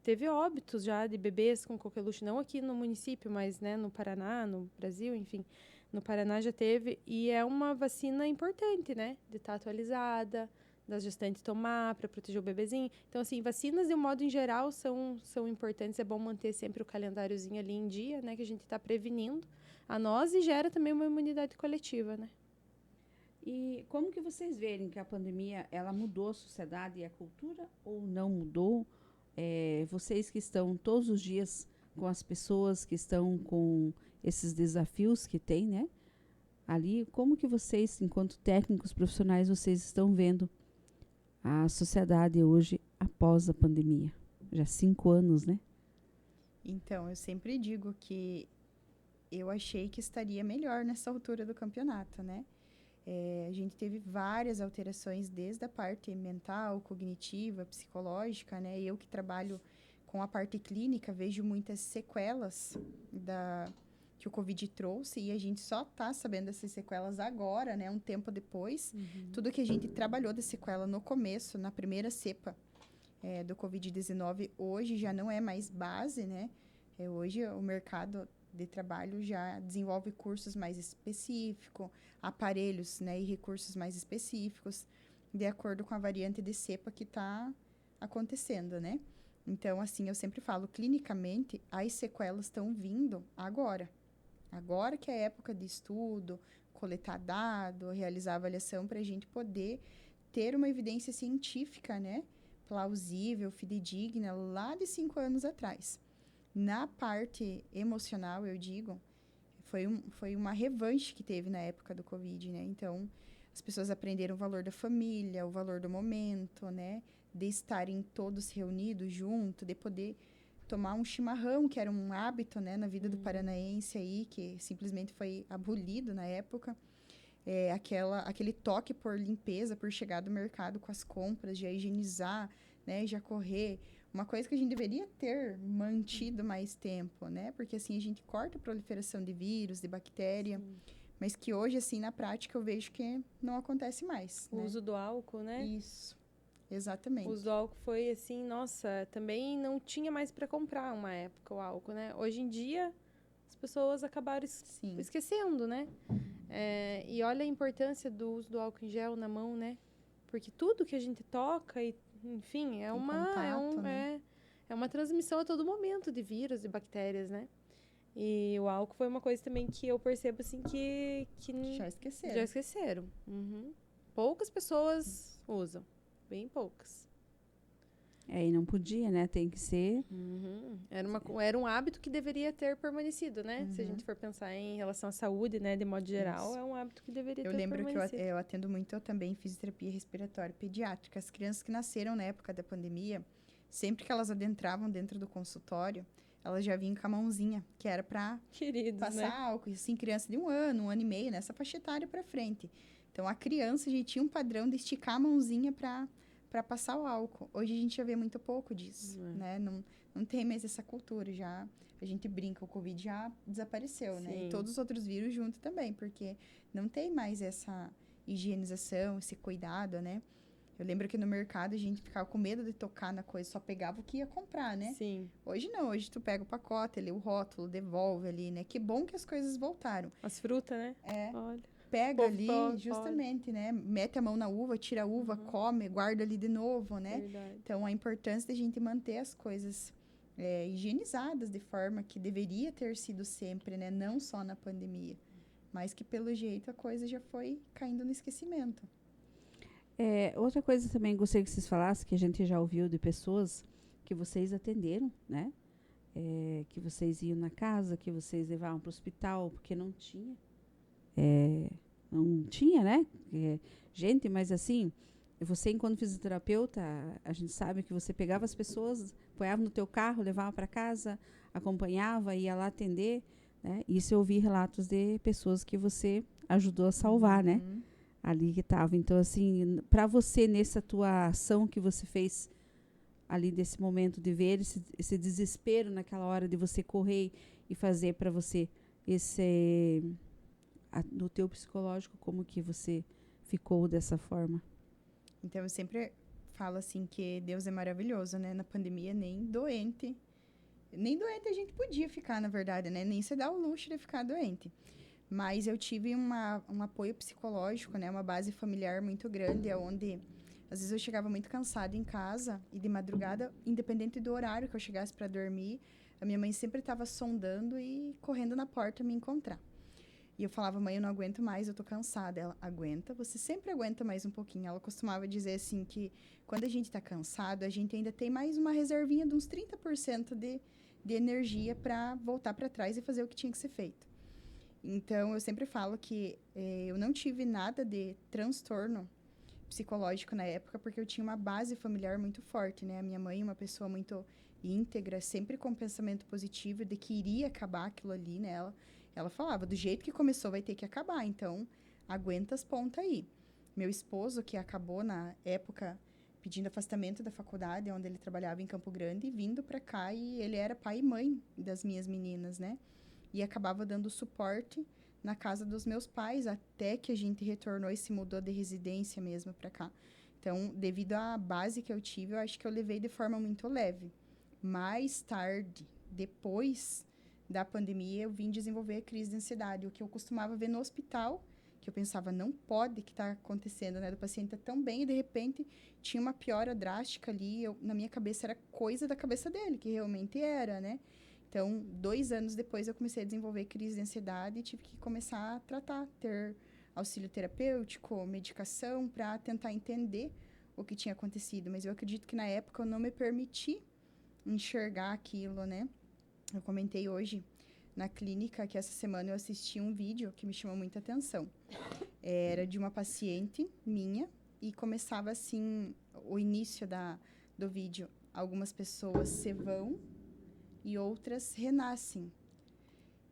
Speaker 4: teve óbitos já de bebês com coqueluche, não aqui no município, mas, né, no Paraná, no Brasil, enfim. No Paraná já teve. E é uma vacina importante, né? De estar atualizada, das gestantes tomar para proteger o bebezinho. Então, assim, vacinas de um modo em geral são importantes. É bom manter sempre o calendáriozinho ali em dia, né? Que a gente está prevenindo a nós e gera também uma imunidade coletiva, né?
Speaker 2: E como que vocês verem que a pandemia, ela mudou a sociedade e a cultura ou não mudou? Vocês que estão todos os dias com as pessoas que estão com esses desafios que tem, né? Ali, como que vocês, enquanto técnicos profissionais, vocês estão vendo a sociedade hoje após a pandemia? Já 5 anos, né?
Speaker 3: Então, eu sempre digo que eu achei que estaria melhor nessa altura do campeonato, né? A gente teve várias alterações desde a parte mental, cognitiva, psicológica, né? Eu que trabalho com a parte clínica, vejo muitas sequelas que o Covid trouxe e a gente só está sabendo dessas sequelas agora, né? Um tempo depois. Tudo que a gente trabalhou de sequela no começo, na primeira cepa do Covid-19, hoje já não é mais base, né? Hoje o mercado de trabalho já desenvolve cursos mais específicos, aparelhos, né, e recursos mais específicos, de acordo com a variante de cepa que está acontecendo, né? Então, assim, eu sempre falo, clinicamente, as sequelas estão vindo agora. Agora que é a época de estudo, coletar dado, realizar avaliação para a gente poder ter uma evidência científica, né, plausível, fidedigna, lá de 5 anos atrás. Na parte emocional, eu digo, foi uma revanche que teve na época do Covid, né? Então, as pessoas aprenderam o valor da família, o valor do momento, né? de estarem todos reunidos junto, de poder tomar um chimarrão, que era um hábito, né, na vida do paranaense aí, que simplesmente foi abolido na época. Aquele toque por limpeza, por chegar do mercado com as compras, já higienizar, né, já correr. Uma coisa que a gente deveria ter mantido mais tempo, né? Porque assim a gente corta a proliferação de vírus, de bactéria, mas que hoje, assim, na prática, eu vejo que não acontece mais.
Speaker 4: O uso do álcool, né?
Speaker 3: Isso, exatamente.
Speaker 4: O uso do álcool foi assim, nossa, também não tinha mais para comprar uma época o álcool, né? Hoje em dia, as pessoas acabaram esquecendo, né? E olha a importância do uso do álcool em gel na mão, né? Porque tudo que a gente toca, e, enfim, é uma transmissão a todo momento de vírus e bactérias, né? E o álcool foi uma coisa também que eu percebo, assim, que
Speaker 3: já esqueceram.
Speaker 4: Já esqueceram. Uhum. Poucas pessoas usam. Bem poucas.
Speaker 2: E não podia, né? Tem que ser...
Speaker 4: Uhum. Era um hábito que deveria ter permanecido, né? Se a gente for pensar em relação à saúde, né? De modo geral, é um hábito que deveria ter permanecido.
Speaker 3: Eu lembro que eu atendo muito também fisioterapia respiratória pediátrica. As crianças que nasceram na época da pandemia, sempre que elas adentravam dentro do consultório, elas já vinham com a mãozinha, que era para passar álcool. Assim, criança de 1 ano e meio, nessa faixa etária para frente. Então, a criança, a gente tinha um padrão de esticar a mãozinha para passar o álcool. Hoje, a gente já vê muito pouco disso, né? Não tem mais essa cultura, já... A gente brinca, o Covid já desapareceu, né? E todos os outros vírus junto também, porque não tem mais essa higienização, esse cuidado, né? Eu lembro que no mercado a gente ficava com medo de tocar na coisa, só pegava o que ia comprar, né?
Speaker 4: Sim.
Speaker 3: Hoje não, hoje tu pega o pacote ali, o rótulo, devolve ali, né? Que bom que as coisas voltaram.
Speaker 4: As frutas, né? Olha.
Speaker 3: Pega ali, justamente, né? Mete a mão na uva, tira a uva, come, guarda ali de novo, né?
Speaker 4: Verdade.
Speaker 3: Então, a importância da gente manter as coisas higienizadas de forma que deveria ter sido sempre, né? Não só na pandemia, mas que pelo jeito a coisa já foi caindo no esquecimento.
Speaker 2: Outra coisa também gostaria que vocês falassem, que a gente já ouviu de pessoas que vocês atenderam, né? Que vocês iam na casa, que vocês levavam para o hospital, porque não tinha. Não tinha, né? Gente, mas assim, você, enquanto fisioterapeuta, a gente sabe que você pegava as pessoas, apoiava no teu carro, levava para casa, acompanhava, ia lá atender, né? Isso eu ouvi relatos de pessoas que você ajudou a salvar, né? Ali que estava. Então, assim, para você, nessa tua ação que você fez ali desse momento de ver esse desespero naquela hora de você correr e fazer para você no teu psicológico, como que você ficou dessa forma?
Speaker 3: Então, eu sempre falo assim que Deus é maravilhoso, né? Na pandemia, nem doente a gente podia ficar, na verdade, né? Nem se dá o luxo de ficar doente. Mas eu tive um apoio psicológico, né? Uma base familiar muito grande, onde às vezes eu chegava muito cansada em casa e de madrugada, independente do horário que eu chegasse para dormir, a minha mãe sempre estava sondando e correndo na porta me encontrar. E eu falava, mãe, eu não aguento mais, eu tô cansada. Ela, aguenta, você sempre aguenta mais um pouquinho. Ela costumava dizer assim que quando a gente tá cansado, a gente ainda tem mais uma reservinha de uns 30% de energia para voltar para trás e fazer o que tinha que ser feito. Então, eu sempre falo que eu não tive nada de transtorno psicológico na época, porque eu tinha uma base familiar muito forte, né? A minha mãe, uma pessoa muito íntegra, sempre com pensamento positivo de que iria acabar aquilo ali, né? Ela falava, do jeito que começou vai ter que acabar, então aguenta as pontas aí. Meu esposo, que acabou na época pedindo afastamento da faculdade, onde ele trabalhava em Campo Grande, vindo para cá, e ele era pai e mãe das minhas meninas, né? E acabava dando suporte na casa dos meus pais, até que a gente retornou e se mudou de residência mesmo para cá. Então, devido à base que eu tive, eu acho que eu levei de forma muito leve. Mais tarde, depois da pandemia, eu vim desenvolver a crise de ansiedade, o que eu costumava ver no hospital, que eu pensava, não pode que está acontecendo, né? Do paciente tá tão bem e, de repente, tinha uma piora drástica ali. Na minha cabeça, era coisa da cabeça dele, que realmente era, né? Então, 2 anos depois, eu comecei a desenvolver crise de ansiedade e tive que começar a tratar, ter auxílio terapêutico, medicação, para tentar entender o que tinha acontecido. Mas eu acredito que, na época, eu não me permiti enxergar aquilo, né? Eu comentei hoje na clínica que essa semana eu assisti um vídeo que me chamou muita atenção. Era de uma paciente minha e começava assim, o início do vídeo. Algumas pessoas se vão e outras renascem.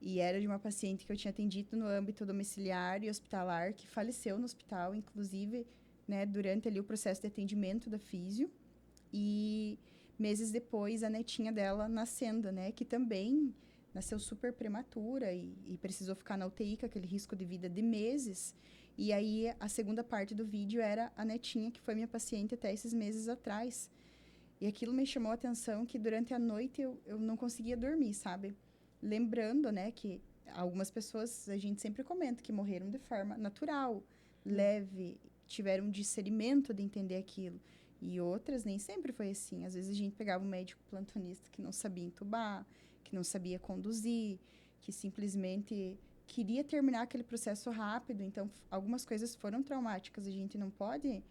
Speaker 3: E era de uma paciente que eu tinha atendido no âmbito domiciliar e hospitalar, que faleceu no hospital, inclusive, né, durante ali o processo de atendimento da físio. E meses depois, a netinha dela nascendo, né, que também nasceu super prematura e precisou ficar na UTI com aquele risco de vida de meses. E aí, a segunda parte do vídeo era a netinha, que foi minha paciente até esses meses atrás. E aquilo me chamou a atenção que durante a noite eu não conseguia dormir, sabe? Lembrando, né, que algumas pessoas, a gente sempre comenta que morreram de forma natural, leve, tiveram um discernimento de entender aquilo. E outras nem sempre foi assim. Às vezes a gente pegava um médico plantonista que não sabia entubar, que não sabia conduzir, que simplesmente queria terminar aquele processo rápido. Então, algumas coisas foram traumáticas. A gente não pode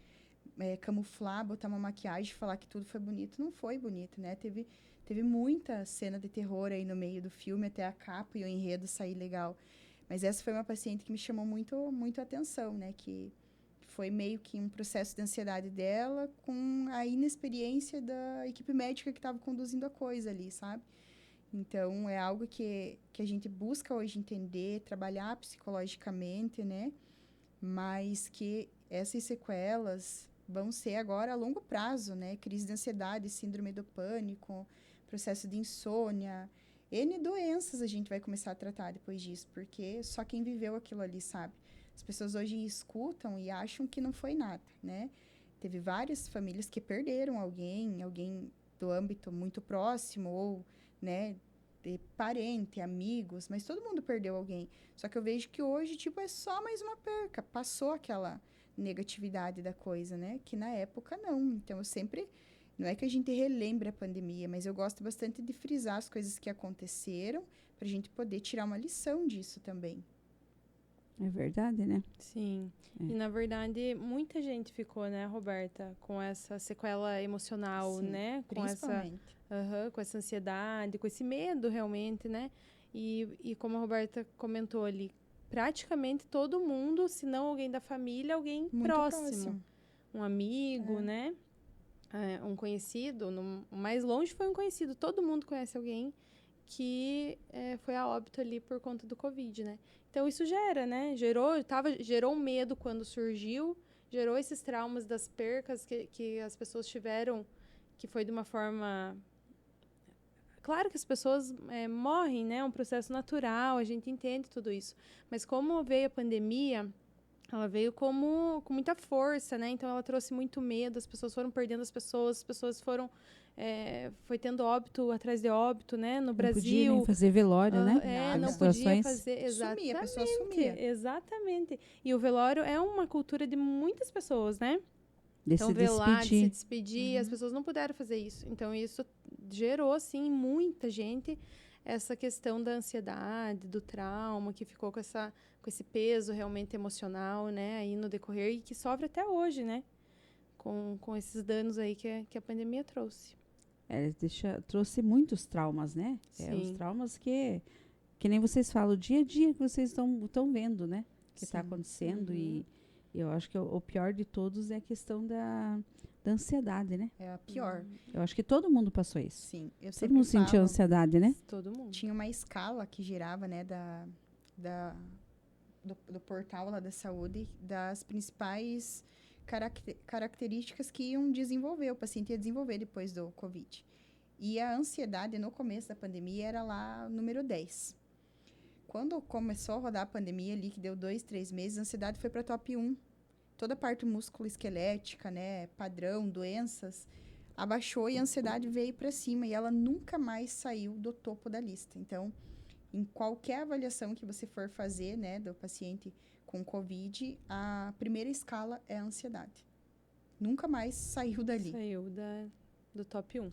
Speaker 3: camuflar, botar uma maquiagem e falar que tudo foi bonito. Não foi bonito, né? Teve muita cena de terror aí no meio do filme, até a capa e o enredo sair legal. Mas essa foi uma paciente que me chamou muito, muito a atenção, né? Que foi meio que um processo de ansiedade dela com a inexperiência da equipe médica que estava conduzindo a coisa ali, sabe? Então, é algo que a gente busca hoje entender, trabalhar psicologicamente, né? Mas que essas sequelas vão ser agora a longo prazo, né? Crise de ansiedade, síndrome do pânico, processo de insônia, N doenças a gente vai começar a tratar depois disso, porque só quem viveu aquilo ali sabe. As pessoas hoje escutam e acham que não foi nada, né? Teve várias famílias que perderam alguém do âmbito muito próximo ou, né, de parente, amigos, mas todo mundo perdeu alguém. Só que eu vejo que hoje, tipo, é só mais uma perca. Passou aquela negatividade da coisa, né? Que na época não. Então, eu sempre... Não é que a gente relembre a pandemia, mas eu gosto bastante de frisar as coisas que aconteceram para a gente poder tirar uma lição disso também.
Speaker 2: É verdade, né?
Speaker 4: Sim.
Speaker 2: É.
Speaker 4: E, na verdade, muita gente ficou, né, Roberta, com essa sequela emocional,
Speaker 3: Sim,
Speaker 4: né?
Speaker 3: principalmente.
Speaker 4: Com essa ansiedade, com esse medo, realmente, né? E como a Roberta comentou ali, praticamente todo mundo, se não alguém da família, alguém
Speaker 3: Muito
Speaker 4: próximo. Um amigo,
Speaker 3: É.
Speaker 4: né? Um conhecido. O mais longe foi um conhecido. Todo mundo conhece alguém que foi a óbito ali por conta do Covid, né? Então, isso gera, né? Gerou um medo quando surgiu, gerou esses traumas das percas que as pessoas tiveram, que foi de uma forma... Claro que as pessoas morrem, né? É um processo natural, a gente entende tudo isso. Mas como veio a pandemia, ela veio com muita força, né? Então, ela trouxe muito medo, as pessoas foram perdendo as pessoas foram... foi tendo óbito atrás de óbito, né? No Brasil.
Speaker 2: Não podia nem fazer velório, né?
Speaker 4: Não
Speaker 2: situações.
Speaker 4: podia fazer. Exatamente.
Speaker 3: Sumia, a pessoa sumia.
Speaker 4: Exatamente. E o velório é uma cultura de muitas pessoas, né?
Speaker 2: De
Speaker 4: Então,
Speaker 2: se
Speaker 4: velar, de se
Speaker 2: despedir.
Speaker 4: despedir, as pessoas não puderam fazer isso. Então, isso gerou, assim, muita gente essa questão da ansiedade, do trauma, que ficou com esse peso realmente emocional, né? Aí no decorrer, e que sofre até hoje, né? Com esses danos aí que a pandemia trouxe.
Speaker 2: Trouxe muitos traumas, né? Os traumas que nem vocês falam, o dia a dia que vocês estão vendo, né? Que está acontecendo. E eu acho que o pior de todos é a questão da ansiedade, né?
Speaker 3: É a pior.
Speaker 2: Eu acho que todo mundo passou isso.
Speaker 3: Sim. Eu
Speaker 2: Todo
Speaker 3: sempre
Speaker 2: mundo sentiu
Speaker 3: falo,
Speaker 2: ansiedade, né?
Speaker 4: Todo mundo.
Speaker 3: tinha uma escala que girava, né, do portal lá da saúde, das principais características que iam desenvolver, o paciente ia desenvolver depois do Covid. E a ansiedade, no começo da pandemia, era lá número 10. Quando começou a rodar a pandemia ali, que deu 2, 3 meses, a ansiedade foi para top 1. Toda a parte musculoesquelética, né, padrão, doenças, abaixou e a ansiedade veio para cima. E ela nunca mais saiu do topo da lista. Então, em qualquer avaliação que você for fazer, né, do paciente com Covid, a primeira escala é a ansiedade. Nunca mais saiu dali.
Speaker 4: Saiu do top 1.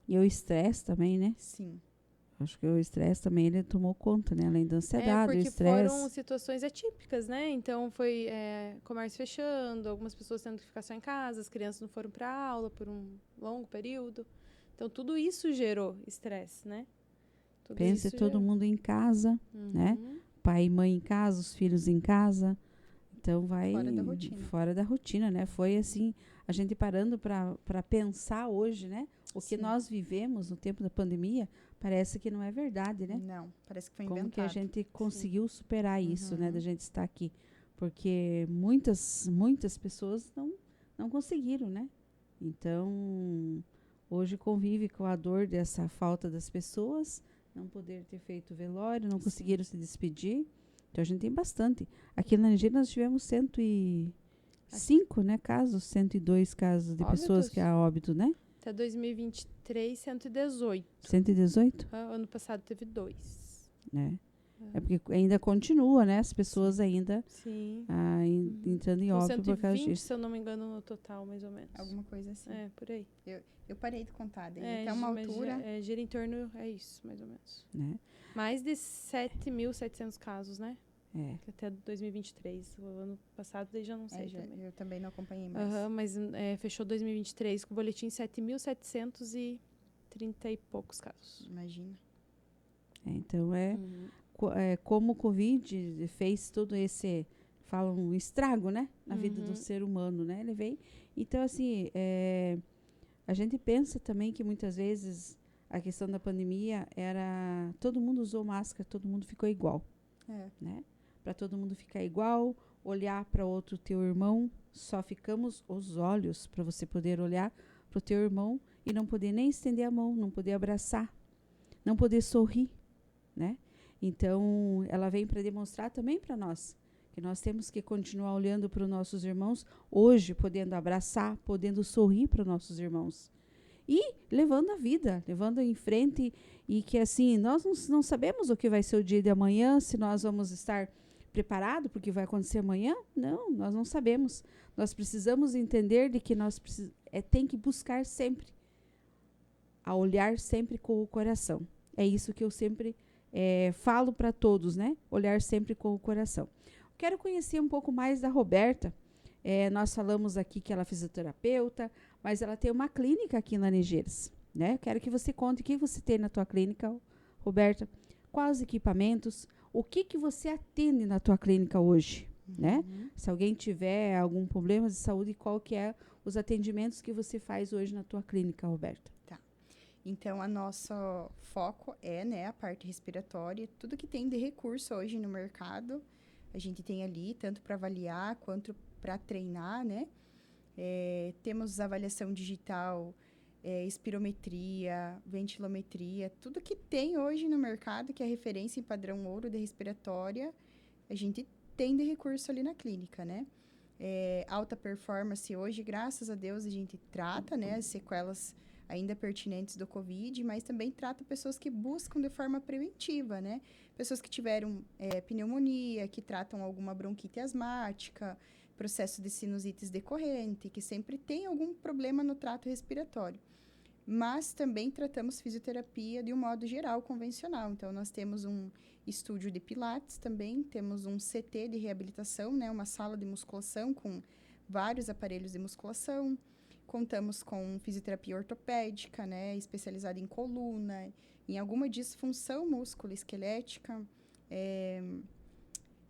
Speaker 2: E o estresse também, né?
Speaker 3: Sim.
Speaker 2: Acho que o estresse também, ele tomou conta, né? Além da ansiedade, o
Speaker 4: porque
Speaker 2: estresse.
Speaker 4: foram situações atípicas, né? Então, foi comércio fechando, algumas pessoas tendo que ficar só em casa, as crianças não foram para aula por um longo período. Então, tudo isso gerou estresse, né?
Speaker 2: Pensa todo mundo em casa, né? Pai e mãe em casa, os filhos em casa. Então, vai...
Speaker 3: Fora da rotina.
Speaker 2: Fora da rotina, né? Foi assim... a gente parando para pensar hoje, né? O que
Speaker 3: Sim.
Speaker 2: nós vivemos no tempo da pandemia, parece que não é verdade, né?
Speaker 3: Não, parece que foi
Speaker 2: Como
Speaker 3: inventado.
Speaker 2: que a gente conseguiu superar isso, né?
Speaker 3: Uhum.
Speaker 2: Da gente estar aqui. Porque muitas pessoas não conseguiram, né? Então, hoje convive com a dor dessa falta das pessoas, não poder ter feito velório, não
Speaker 3: Sim.
Speaker 2: conseguiram se despedir. Então, a gente tem bastante. Aqui na Nigéria nós tivemos 105, né, casos, 102 casos de pessoas
Speaker 4: Óbitos?
Speaker 2: que há óbito, né?
Speaker 4: Até 2023, 118.
Speaker 2: 118,
Speaker 4: Ano passado teve 2.
Speaker 2: né? É porque ainda continua, né? As pessoas ainda
Speaker 4: Sim.
Speaker 2: entrando em
Speaker 4: Com
Speaker 2: óbito por causa
Speaker 4: 120,
Speaker 2: disso.
Speaker 4: se eu não me engano, no total, mais ou menos.
Speaker 3: Alguma coisa assim.
Speaker 4: É, por aí.
Speaker 3: Eu parei de contar. Daí até uma
Speaker 4: mas
Speaker 3: altura.
Speaker 4: gira em torno, é isso, mais ou menos.
Speaker 2: Né?
Speaker 4: Mais de 7.700 casos, né?
Speaker 2: É.
Speaker 4: Até 2023. O ano passado, daí já não sei.
Speaker 3: Eu também não acompanhei mais.
Speaker 4: Aham, mas fechou 2023 com o boletim 7.730 e poucos casos.
Speaker 3: Imagina.
Speaker 2: Então, como o Covid fez todo esse, falam, um estrago, né? Na vida do ser humano, né? Ele veio. Então, assim, a gente pensa também que muitas vezes a questão da pandemia era... Todo mundo usou máscara, todo mundo ficou igual, né? Para todo mundo ficar igual, olhar para outro teu irmão, só ficamos os olhos para você poder olhar para o teu irmão e não poder nem estender a mão, não poder abraçar, não poder sorrir, né? Então, ela vem para demonstrar também para nós que nós temos que continuar olhando para os nossos irmãos, hoje podendo abraçar, podendo sorrir para os nossos irmãos. E levando a vida, levando em frente, e que assim, nós não sabemos o que vai ser o dia de amanhã, se nós vamos estar preparados para o que vai acontecer amanhã. Não, nós não sabemos. Nós precisamos entender de que nós tem que buscar sempre, a olhar sempre com o coração. É isso que eu sempre falo para todos, né? Olhar sempre com o coração. Quero conhecer um pouco mais da Roberta. Nós falamos aqui que ela é fisioterapeuta, mas ela tem uma clínica aqui na Nigeiras, né? Quero que você conte o que você tem na tua clínica, Roberta. Quais os equipamentos? O que você atende na tua clínica hoje, né? Se alguém tiver algum problema de saúde, qual que é os atendimentos que você faz hoje na tua clínica, Roberta?
Speaker 3: Então, o nosso foco é, né, a parte respiratória. Tudo que tem de recurso hoje no mercado, a gente tem ali, tanto para avaliar quanto para treinar, né? Temos avaliação digital, espirometria, ventilometria, tudo que tem hoje no mercado, que é referência em padrão ouro de respiratória, a gente tem de recurso ali na clínica, né? Alta performance hoje, graças a Deus, a gente trata, né, as sequelas ainda pertinentes do Covid, mas também trata pessoas que buscam de forma preventiva, né? Pessoas que tiveram pneumonia, que tratam alguma bronquite asmática, processo de sinusites decorrente, que sempre tem algum problema no trato respiratório. Mas também tratamos fisioterapia de um modo geral, convencional. Então, nós temos um estúdio de pilates também, temos um CT de reabilitação, né? Uma sala de musculação com vários aparelhos de musculação. Contamos com fisioterapia ortopédica, né, especializada em coluna, em alguma disfunção músculo-esquelética,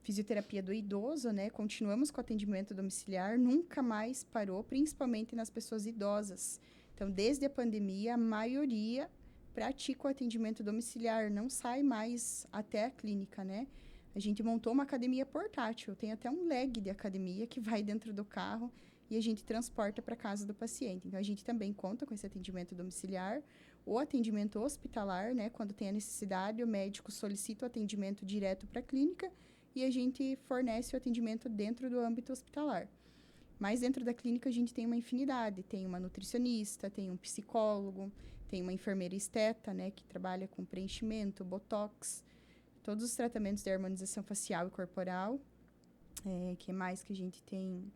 Speaker 3: fisioterapia do idoso, né, continuamos com atendimento domiciliar, nunca mais parou, principalmente nas pessoas idosas. Então, desde a pandemia, a maioria pratica o atendimento domiciliar, não sai mais até a clínica, né. A gente montou uma academia portátil, tem até um leg de academia que vai dentro do carro, e a gente transporta para a casa do paciente. Então, a gente também conta com esse atendimento domiciliar, o atendimento hospitalar, né? Quando tem a necessidade, o médico solicita o atendimento direto para a clínica e a gente fornece o atendimento dentro do âmbito hospitalar. Mas dentro da clínica, a gente tem uma infinidade. Tem uma nutricionista, tem um psicólogo, tem uma enfermeira esteta, né? Que trabalha com preenchimento, botox, todos os tratamentos de harmonização facial e corporal. Que mais que a gente tem?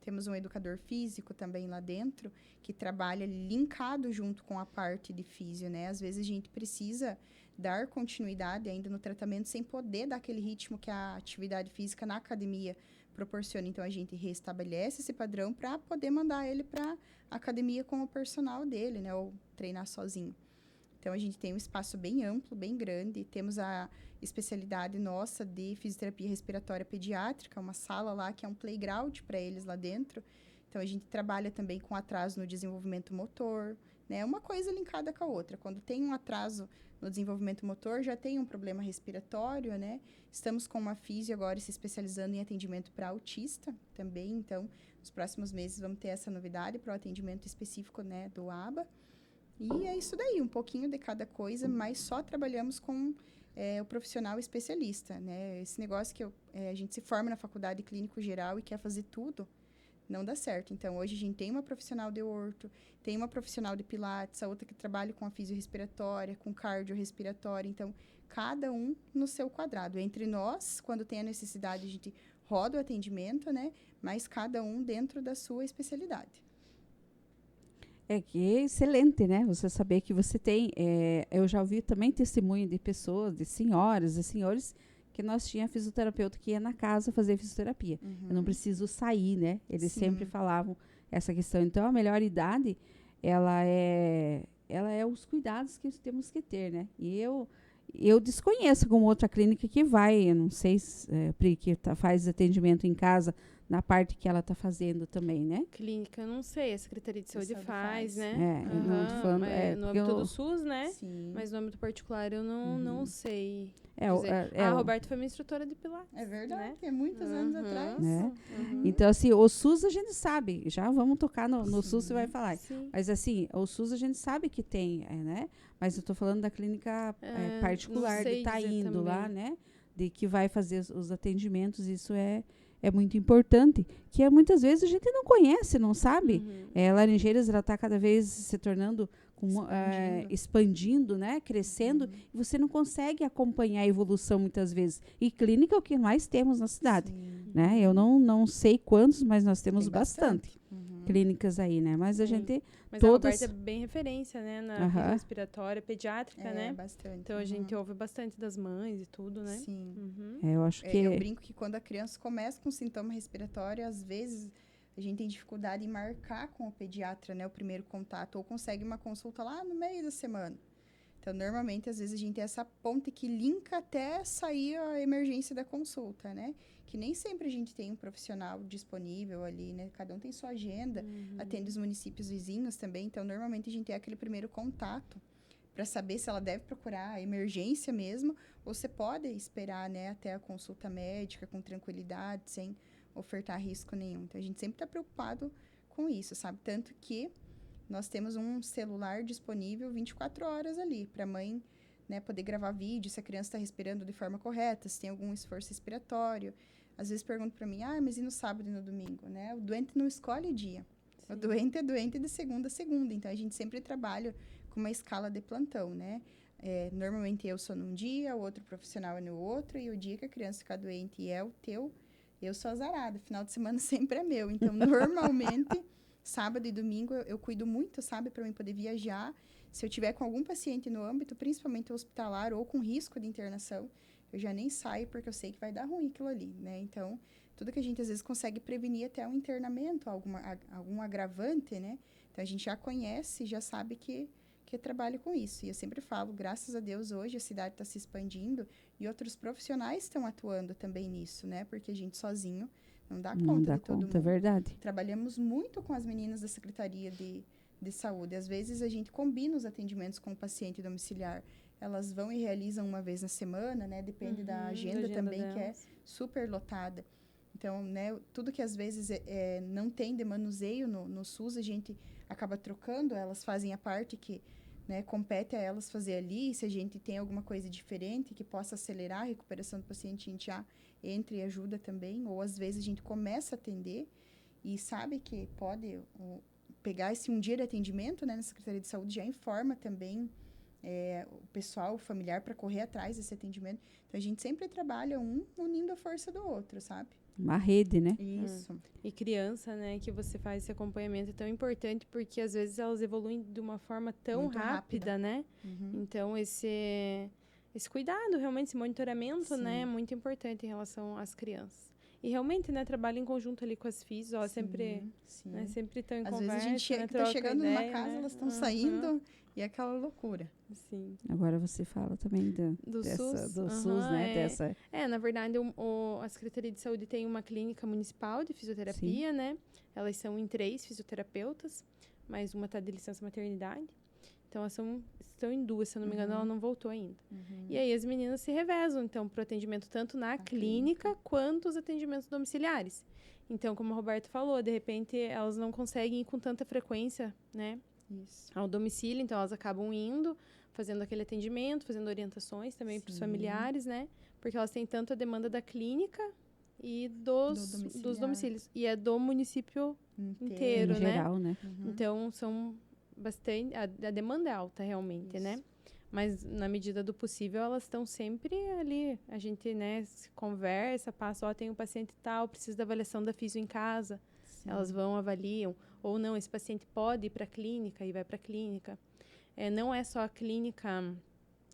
Speaker 3: Temos um educador físico também lá dentro, que trabalha linkado junto com a parte de físio, né? Às vezes a gente precisa dar continuidade ainda no tratamento sem poder dar aquele ritmo que a atividade física na academia proporciona. Então, a gente restabelece esse padrão para poder mandar ele para a academia com o personal dele, né? Ou treinar sozinho. Então, a gente tem um espaço bem amplo, bem grande. Temos a especialidade nossa de fisioterapia respiratória pediátrica, uma sala lá que é um playground para eles lá dentro. Então, a gente trabalha também com atraso no desenvolvimento motor, né? Uma coisa linkada com a outra. Quando tem um atraso no desenvolvimento motor, já tem um problema respiratório, né? Estamos com uma físio agora se especializando em atendimento para autista também. Então, nos próximos meses vamos ter essa novidade para o atendimento específico, né, do ABA. E é isso daí, um pouquinho de cada coisa, mas só trabalhamos com o profissional especialista, né? Esse negócio que a gente se forma na faculdade clínico geral e quer fazer tudo, não dá certo. Então, hoje a gente tem uma profissional de orto, tem uma profissional de pilates, a outra que trabalha com a fisiorrespiratória, com cardiorrespiratória. Então, cada um no seu quadrado. Entre nós, quando tem a necessidade, a gente roda o atendimento, né? Mas cada um dentro da sua especialidade.
Speaker 2: É que é excelente, né? Você saber que você tem... eu já ouvi também testemunho de pessoas, de senhoras e senhores, que nós tínhamos fisioterapeuta que ia na casa fazer fisioterapia. Eu não preciso sair, né? Eles sempre falavam essa questão. Então, a melhor idade, ela é os cuidados que temos que ter, né? E eu desconheço alguma outra clínica que vai, eu não sei se Pri, que faz atendimento em casa, na parte que ela está fazendo também, né?
Speaker 4: Clínica, não sei, a Secretaria de Saúde faz, né?
Speaker 2: Eu não tô falando,
Speaker 4: no âmbito do SUS, né?
Speaker 3: Sim.
Speaker 4: Mas no âmbito particular eu não sei.
Speaker 2: A
Speaker 4: Roberta foi minha instrutora de Pilates.
Speaker 3: É verdade,
Speaker 4: né?
Speaker 3: é muitos anos atrás.
Speaker 2: Né? Então, assim, o SUS a gente sabe, já vamos tocar no SUS, você vai falar.
Speaker 4: Sim.
Speaker 2: Mas, assim, o SUS a gente sabe que tem, né? Mas eu tô falando da clínica particular, de estar indo
Speaker 4: também.
Speaker 2: lá, né? De que vai fazer os atendimentos, isso é muito importante, que muitas vezes a gente não conhece, não sabe. Laranjeiras, ela está cada vez se tornando, expandindo, né? Crescendo, e você não consegue acompanhar a evolução muitas vezes. E clínica é o que mais temos na cidade, né? Eu não sei quantos, mas nós temos bastante clínicas aí, né? Mas a gente...
Speaker 4: Mas
Speaker 2: todas...
Speaker 4: a Roberta é bem referência, né? Na respiratória, pediátrica, né?
Speaker 3: Bastante.
Speaker 4: Então, a gente ouve bastante das mães e tudo, né?
Speaker 3: Sim.
Speaker 2: eu acho que...
Speaker 3: Eu brinco que quando a criança começa com sintoma respiratório, às vezes a gente tem dificuldade em marcar com o pediatra, né? O primeiro contato, ou consegue uma consulta lá no meio da semana. Então, normalmente, às vezes a gente tem essa ponte que linka até sair a emergência da consulta, né? Que nem sempre a gente tem um profissional disponível ali, né? Cada um tem sua agenda, atende os municípios vizinhos também. Então, normalmente a gente tem aquele primeiro contato para saber se ela deve procurar a emergência mesmo, ou você pode esperar, né, até a consulta médica com tranquilidade, sem ofertar risco nenhum. Então, a gente sempre está preocupado com isso, sabe? Tanto que nós temos um celular disponível 24 horas ali, para a mãe, né, poder gravar vídeo, se a criança está respirando de forma correta, se tem algum esforço respiratório. Às vezes perguntam para mim, mas e no sábado e no domingo, né? O doente não escolhe dia. Sim. O doente é doente de segunda a segunda. Então, a gente sempre trabalha com uma escala de plantão, né? Normalmente eu sou num dia, o outro profissional é no outro, e o dia que a criança ficar doente é o teu, eu sou azarada. Final de semana sempre é meu. Então, normalmente, sábado e domingo, eu cuido muito, sabe? Para mim poder viajar. Se eu tiver com algum paciente no âmbito, principalmente hospitalar, ou com risco de internação, eu já nem saio, porque eu sei que vai dar ruim aquilo ali, né? Então, tudo que a gente, às vezes, consegue prevenir até um internamento, algum agravante, né? Então, a gente já conhece, já sabe que trabalha com isso. E eu sempre falo, graças a Deus, hoje a cidade está se expandindo e outros profissionais estão atuando também nisso, né? Porque a gente sozinho não dá conta de todo mundo.
Speaker 2: É verdade.
Speaker 3: Trabalhamos muito com as meninas da Secretaria de Saúde. Às vezes, a gente combina os atendimentos com o paciente domiciliar. Elas vão e realizam uma vez na semana, né? Depende da agenda também, delas, que é super lotada. Então, né, tudo que às vezes não tem de manuseio no SUS, a gente acaba trocando, elas fazem a parte que, né, compete a elas fazer ali. Se a gente tem alguma coisa diferente que possa acelerar a recuperação do paciente, a gente já entra e ajuda também. Ou às vezes a gente começa a atender e sabe que pode pegar esse um dia de atendimento, né, na Secretaria de Saúde, já informa também o pessoal, o familiar, para correr atrás desse atendimento. Então, a gente sempre trabalha unindo a força do outro, sabe?
Speaker 2: Uma rede, né?
Speaker 3: Isso.
Speaker 4: E criança, né, que você faz esse acompanhamento é tão importante, porque às vezes elas evoluem de uma forma tão rápida, né? Então, esse cuidado, realmente, esse monitoramento, né, é muito importante em relação às crianças. E realmente, né, trabalha em conjunto ali com as físicas, ó, sempre
Speaker 3: Sim.
Speaker 4: né, sempre estão em
Speaker 3: Às
Speaker 4: conversa,
Speaker 3: vezes a gente
Speaker 4: né,
Speaker 3: tá
Speaker 4: troca
Speaker 3: chegando numa
Speaker 4: ideia,
Speaker 3: casa,
Speaker 4: né?
Speaker 3: elas estão
Speaker 4: Aham.
Speaker 3: saindo e é aquela loucura.
Speaker 4: Sim.
Speaker 2: Agora você fala também
Speaker 4: Do SUS?
Speaker 2: do
Speaker 4: Aham,
Speaker 2: SUS, né?
Speaker 4: na verdade, a Secretaria de Saúde tem uma clínica municipal de fisioterapia, né? Elas são em 3 fisioterapeutas, mas uma está de licença maternidade. Então, elas estão em 2, se eu não me engano, ela não voltou ainda. E aí, as meninas se revezam, então, para o atendimento tanto na clínica quanto os atendimentos domiciliares. Então, como a Roberta falou, de repente, elas não conseguem ir com tanta frequência, né?
Speaker 3: Isso.
Speaker 4: Ao domicílio, então elas acabam indo, fazendo aquele atendimento, fazendo orientações também para os familiares, né? Porque elas têm tanto a demanda da clínica e dos domicílios. E é do município inteiro,
Speaker 2: Em geral, né?
Speaker 4: Então, são bastante... A demanda é alta, realmente, né? Mas, na medida do possível, elas estão sempre ali. A gente, né, se conversa, passa, ó, tem um paciente tal, precisa da avaliação da fisio em casa. Elas vão, avaliam. Ou não, esse paciente pode ir para a clínica e vai para a clínica. Não é só a clínica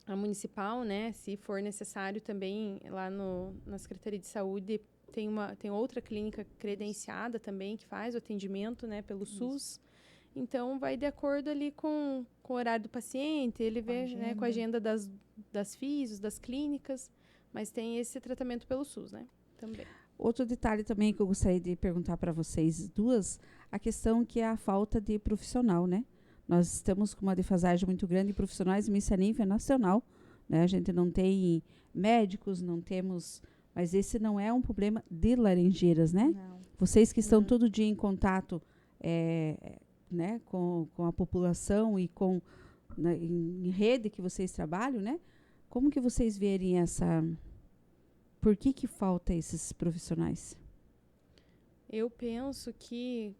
Speaker 4: a municipal, né? Se for necessário também, lá na Secretaria de Saúde, tem outra clínica credenciada também, que faz o atendimento, né, pelo SUS. Então, vai de acordo ali com o horário do paciente, ele vê, né, com a agenda das físios, das clínicas, mas tem esse tratamento pelo SUS, né, também.
Speaker 2: Outro detalhe também que eu gostaria de perguntar para vocês duas, a questão que é a falta de profissional, né? Nós estamos com uma defasagem muito grande de profissionais, isso a nível nacional, né? A gente não tem médicos, não temos... Mas esse não é um problema de Laranjeiras, né?
Speaker 3: Não.
Speaker 2: Vocês que estão todo dia em contato né, com a população e em rede que vocês trabalham, né? Como que vocês verem essa... Por que falta esses profissionais?
Speaker 4: Eu penso que...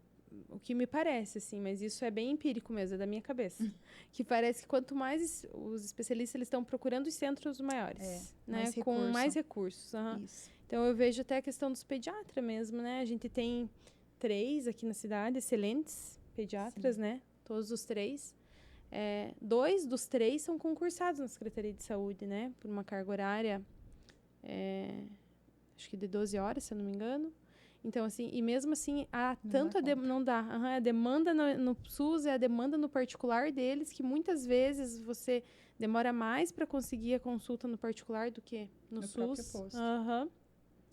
Speaker 4: O que me parece, assim, mas isso é bem empírico mesmo, é da minha cabeça. Que parece que quanto mais os especialistas eles estão procurando os centros maiores, né? Com mais recursos. Então, eu vejo até a questão dos pediatras mesmo, né? A gente tem 3 aqui na cidade, excelentes pediatras, né? Todos os 3. 2 dos 3 são concursados na Secretaria de Saúde, né? Por uma carga horária, acho que de 12 horas, se eu não me engano. Então, assim, e mesmo assim, não dá. A demanda no SUS é a demanda no particular deles, que muitas vezes você demora mais para conseguir a consulta no particular do que no SUS.
Speaker 3: Próprio posto.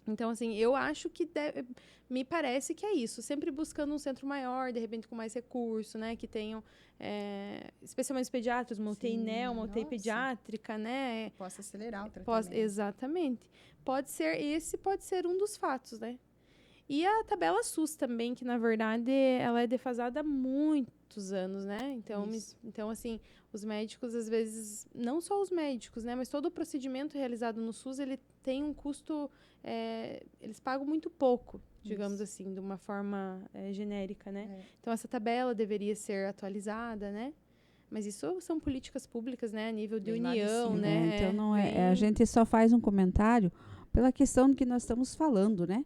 Speaker 4: Então, assim, eu acho que me parece que é isso. Sempre buscando um centro maior, de repente com mais recurso, né? Que tenham, especialmente os pediatras, uma UTI NEO, uma UTI pediátrica, né?
Speaker 3: Possa acelerar o tratamento.
Speaker 4: Exatamente. Pode ser um dos fatos, né? E a tabela SUS também, que na verdade ela é defasada há muitos anos, né? Então, assim, os médicos às vezes, não só os médicos, né? Mas todo o procedimento realizado no SUS, ele tem um custo, eles pagam muito pouco, digamos assim, de uma forma genérica, né? Então, essa tabela deveria ser atualizada, né? Mas isso são políticas públicas, né? A nível de união, né?
Speaker 2: Então, não a gente só faz um comentário pela questão que nós estamos falando, né?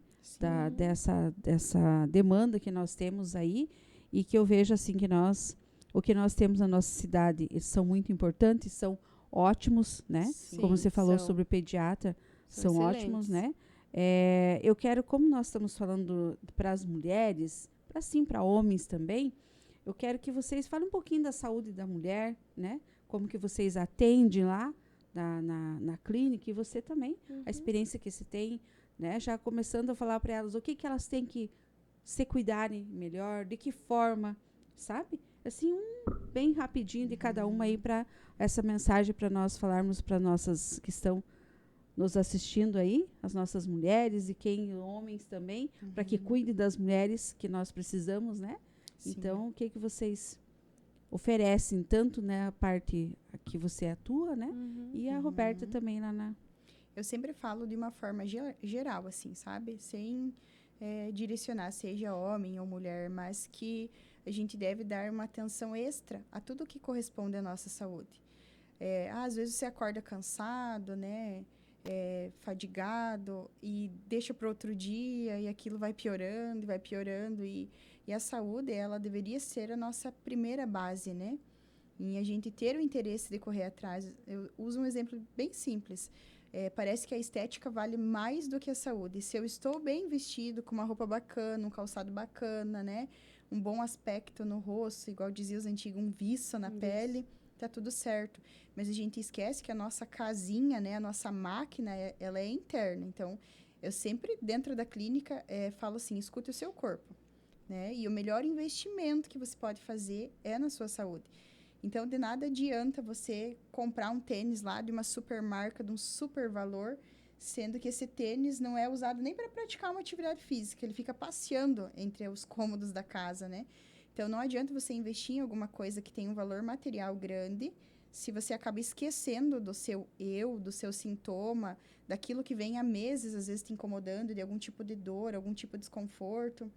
Speaker 2: Dessa demanda que nós temos aí e que eu vejo assim que o que nós temos na nossa cidade, eles são muito importantes, são ótimos, né?
Speaker 4: Sim,
Speaker 2: como você falou sobre o pediatra, são ótimos, né? Eu quero, como nós estamos falando para as mulheres, para homens também, eu quero que vocês falem um pouquinho da saúde da mulher, né? Como que vocês atendem lá na clínica e você também, a experiência que você tem, né? Já começando a falar para elas o que elas têm que se cuidarem melhor, de que forma, sabe? Assim, bem rapidinho de cada uma aí para essa mensagem para nós falarmos para nossas que estão nos assistindo aí, as nossas mulheres e homens também, para que cuide das mulheres que nós precisamos, né? Sim. Então, o que vocês oferecem, tanto, né, a parte que você atua, né? E a Roberta também lá na...
Speaker 3: Eu sempre falo de uma forma geral, assim, sabe? Sem direcionar, seja homem ou mulher, mas que a gente deve dar uma atenção extra a tudo que corresponde à nossa saúde. Às vezes você acorda cansado, né? Fadigado e deixa para outro dia e aquilo vai piorando e a saúde, ela deveria ser a nossa primeira base, né? E a gente ter o interesse de correr atrás. Eu uso um exemplo bem simples. Parece que a estética vale mais do que a saúde. Se eu estou bem vestido, com uma roupa bacana, um calçado bacana, né? Um bom aspecto no rosto, igual dizia os antigos, um viço na pele, tá tudo certo. Mas a gente esquece que a nossa casinha, né? A nossa máquina, ela é interna. Então, eu sempre, dentro da clínica, falo assim, escute o seu corpo, né? E o melhor investimento que você pode fazer é na sua saúde. Então, de nada adianta você comprar um tênis lá de uma super marca, de um super valor, sendo que esse tênis não é usado nem para praticar uma atividade física, ele fica passeando entre os cômodos da casa, né? Então, não adianta você investir em alguma coisa que tem um valor material grande, se você acaba esquecendo do seu do seu sintoma, daquilo que vem há meses, às vezes, te incomodando, de algum tipo de dor, algum tipo de desconforto.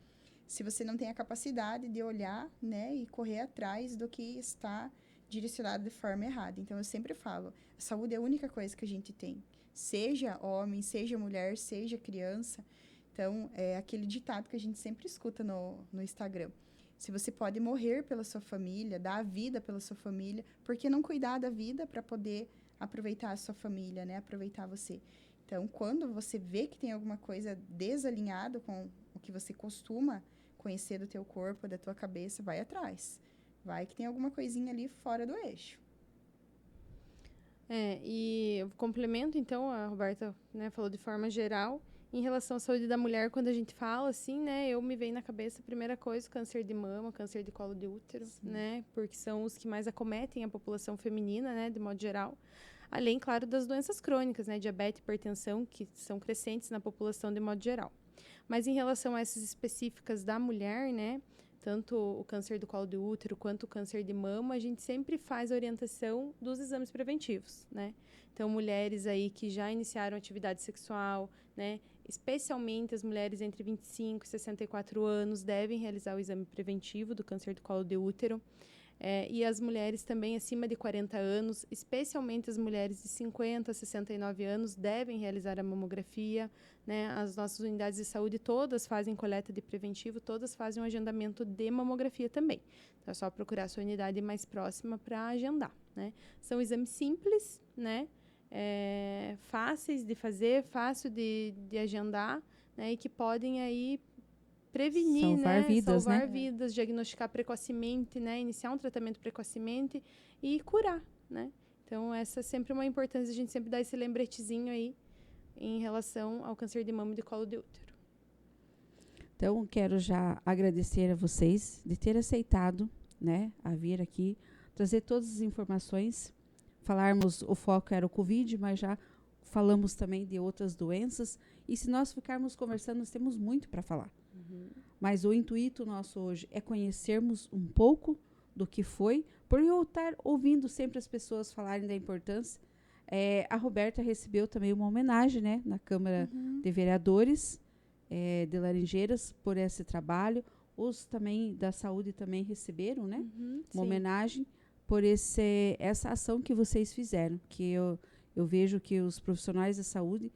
Speaker 3: Se você não tem a capacidade de olhar, né, e correr atrás do que está direcionado de forma errada. Então, eu sempre falo, a saúde é a única coisa que a gente tem. Seja homem, seja mulher, seja criança. Então, é aquele ditado que a gente sempre escuta no Instagram. Se você pode morrer pela sua família, dar a vida pela sua família, por que não cuidar da vida para poder aproveitar a sua família, né? Aproveitar você. Então, quando você vê que tem alguma coisa desalinhada com o que você costuma conhecer do teu corpo, da tua cabeça, vai atrás. Vai que tem alguma coisinha ali fora do eixo.
Speaker 4: E eu complemento, então, a Roberta, né, falou de forma geral. Em relação à saúde da mulher, quando a gente fala, assim, né, eu me venho na cabeça, a primeira coisa, câncer de mama, câncer de colo de útero, né, porque são os que mais acometem a população feminina, né, de modo geral. Além, claro, das doenças crônicas, né, diabetes e hipertensão, que são crescentes na população de modo geral. Mas em relação a essas específicas da mulher, né, tanto o câncer do colo de útero quanto o câncer de mama, a gente sempre faz a orientação dos exames preventivos, né? Então, mulheres aí que já iniciaram atividade sexual, né, especialmente as mulheres entre 25 e 64 anos, devem realizar o exame preventivo do câncer do colo de útero. E as mulheres também acima de 40 anos, especialmente as mulheres de 50 a 69 anos, devem realizar a mamografia, né? As nossas unidades de saúde todas fazem coleta de preventivo, todas fazem um agendamento de mamografia também. Então, é só procurar a sua unidade mais próxima para agendar, né? São exames simples, né? Fáceis de fazer, fácil de agendar, né? E que podem aí prevenir, salvar vidas, diagnosticar precocemente, né, iniciar um tratamento precocemente e curar, né? Então, essa é sempre uma importância, a gente sempre dá esse lembretezinho aí em relação ao câncer de mama e de colo de útero.
Speaker 2: Então, quero já agradecer a vocês de ter aceitado, né, a vir aqui, trazer todas as informações, falarmos, o foco era o Covid, mas já falamos também de outras doenças, e se nós ficarmos conversando, nós temos muito para falar. Mas o intuito nosso hoje é conhecermos um pouco do que foi, por eu estar ouvindo sempre as pessoas falarem da importância. A Roberta recebeu também uma homenagem, né, na Câmara de Vereadores de Laranjeiras por esse trabalho. Os também da saúde também receberam, né, uma homenagem por essa ação que vocês fizeram, que eu vejo que os profissionais da saúde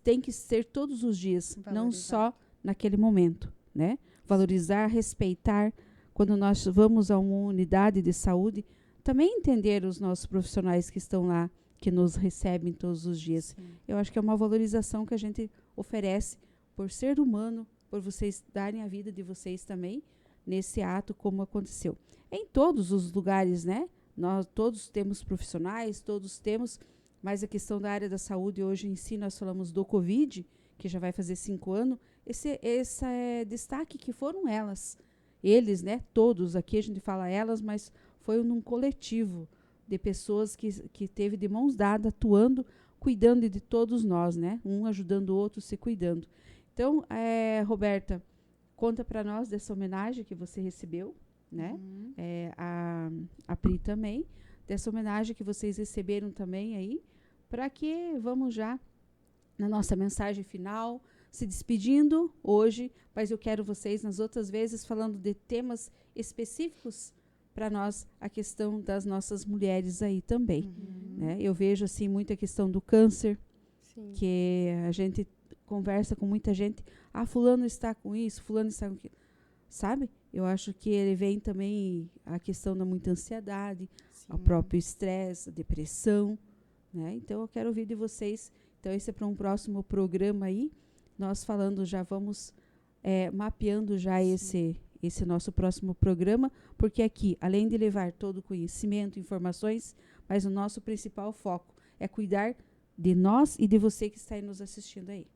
Speaker 2: têm que ser todos os dias, não só naquele momento, né? Valorizar, respeitar. Quando nós vamos a uma unidade de saúde, também entender os nossos profissionais que estão lá, que nos recebem todos os dias. Sim. Eu acho que é uma valorização que a gente oferece por ser humano, por vocês darem a vida de vocês também nesse ato, como aconteceu. Em todos os lugares, né? Nós todos temos profissionais, todos temos, mas a questão da área da saúde, hoje em si nós falamos do Covid, que já vai fazer 5 anos, esse destaque que foram eles, né, todos, aqui a gente fala elas, mas foi num coletivo de pessoas que teve de mãos dadas, atuando, cuidando de todos nós, né, um ajudando o outro, se cuidando. Então, Roberta, conta para nós dessa homenagem que você recebeu, né, a Pri também, dessa homenagem que vocês receberam também aí, para que vamos já na nossa mensagem final, se despedindo hoje, mas eu quero vocês nas outras vezes falando de temas específicos para nós, a questão das nossas mulheres aí também. Né? Eu vejo assim muita questão do câncer, que a gente conversa com muita gente, fulano está com isso, fulano está com aquilo. Sabe? Eu acho que ele vem também a questão da muita ansiedade, o próprio estresse, a depressão. Né? Então, eu quero ouvir de vocês. Então, esse é para um próximo programa aí. Nós falando, já vamos mapeando já esse nosso próximo programa, porque aqui, além de levar todo o conhecimento, informações, mas o nosso principal foco é cuidar de nós e de você que está aí nos assistindo aí.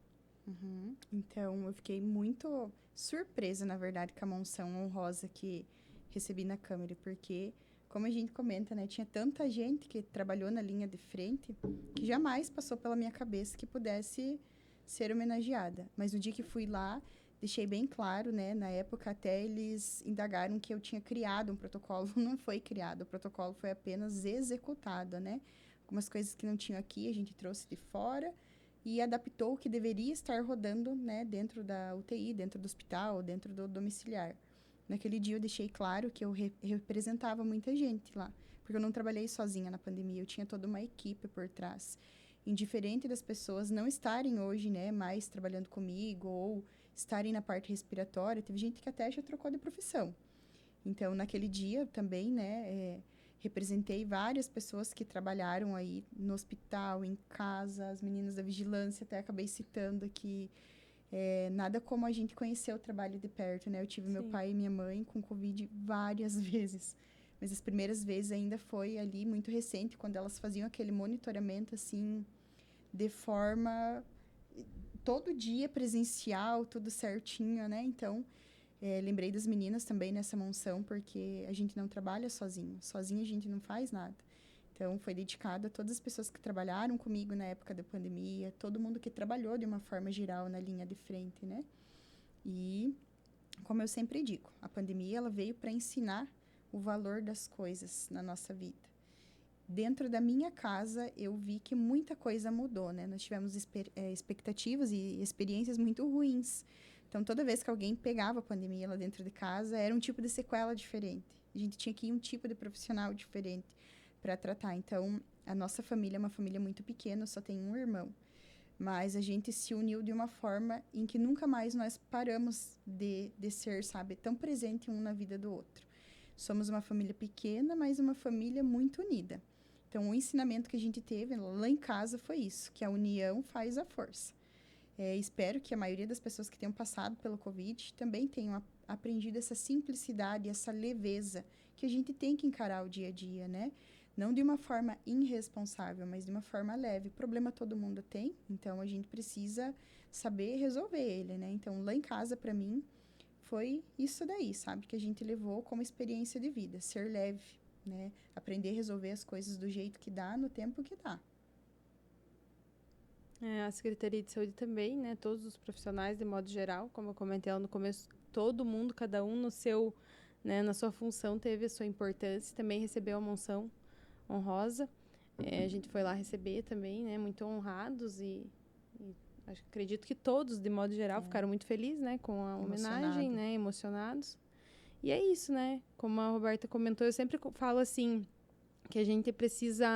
Speaker 3: Uhum. Então, eu fiquei muito surpresa, na verdade, com a menção honrosa que recebi na Câmara, porque, como a gente comenta, né, tinha tanta gente que trabalhou na linha de frente que jamais passou pela minha cabeça que pudesse ser homenageada. Mas no dia que fui lá, deixei bem claro, né, na época até eles indagaram que eu tinha criado um protocolo. Não foi criado, o protocolo foi apenas executado, né? Algumas coisas que não tinham aqui, a gente trouxe de fora e adaptou o que deveria estar rodando, né, dentro da UTI, dentro do hospital, dentro do domiciliar. Naquele dia eu deixei claro que eu representava muita gente lá, porque eu não trabalhei sozinha na pandemia, eu tinha toda uma equipe por trás. Indiferente das pessoas não estarem hoje, né, mais trabalhando comigo ou estarem na parte respiratória, teve gente que até já trocou de profissão. Então, naquele dia também, né, representei várias pessoas que trabalharam aí no hospital, em casa, as meninas da vigilância, até acabei citando aqui. Nada como a gente conhecer o trabalho de perto, né? Eu tive meu pai e minha mãe com Covid várias vezes. Mas as primeiras vezes ainda foi ali muito recente, quando elas faziam aquele monitoramento, assim, de forma... todo dia presencial, tudo certinho, né? Então, lembrei das meninas também nessa monção, porque a gente não trabalha sozinho. Sozinho a gente não faz nada. Então, foi dedicado a todas as pessoas que trabalharam comigo na época da pandemia, todo mundo que trabalhou de uma forma geral na linha de frente, né? E, como eu sempre digo, a pandemia ela veio para ensinar o valor das coisas na nossa vida. Dentro da minha casa, eu vi que muita coisa mudou, né? Nós tivemos expectativas e experiências muito ruins. Então, toda vez que alguém pegava a pandemia lá dentro de casa, era um tipo de sequela diferente. A gente tinha que ir um tipo de profissional diferente para tratar. Então, a nossa família é uma família muito pequena, só tem um irmão. Mas a gente se uniu de uma forma em que nunca mais nós paramos de ser, sabe, tão presente um na vida do outro. Somos uma família pequena, mas uma família muito unida. Então, o ensinamento que a gente teve lá em casa foi isso, que a união faz a força. Espero que a maioria das pessoas que tenham passado pelo Covid também tenham aprendido essa simplicidade, essa leveza que a gente tem que encarar o dia a dia, né? Não de uma forma irresponsável, mas de uma forma leve. Problema todo mundo tem, então a gente precisa saber resolver ele, né? Então, lá em casa, para mim, foi isso daí, sabe? Que a gente levou como experiência de vida, ser leve, né? Aprender a resolver as coisas do jeito que dá, no tempo que dá.
Speaker 4: A Secretaria de Saúde também, né? Todos os profissionais, de modo geral, como eu comentei lá no começo, todo mundo, cada um no seu, né, na sua função, teve a sua importância. Também recebeu a menção honrosa. A gente foi lá receber também, né? Muito honrados e acredito que todos, de modo geral, ficaram muito felizes, né? Com a homenagem, né? Emocionados. E é isso, né? Como a Roberta comentou, eu sempre falo assim, que a gente precisa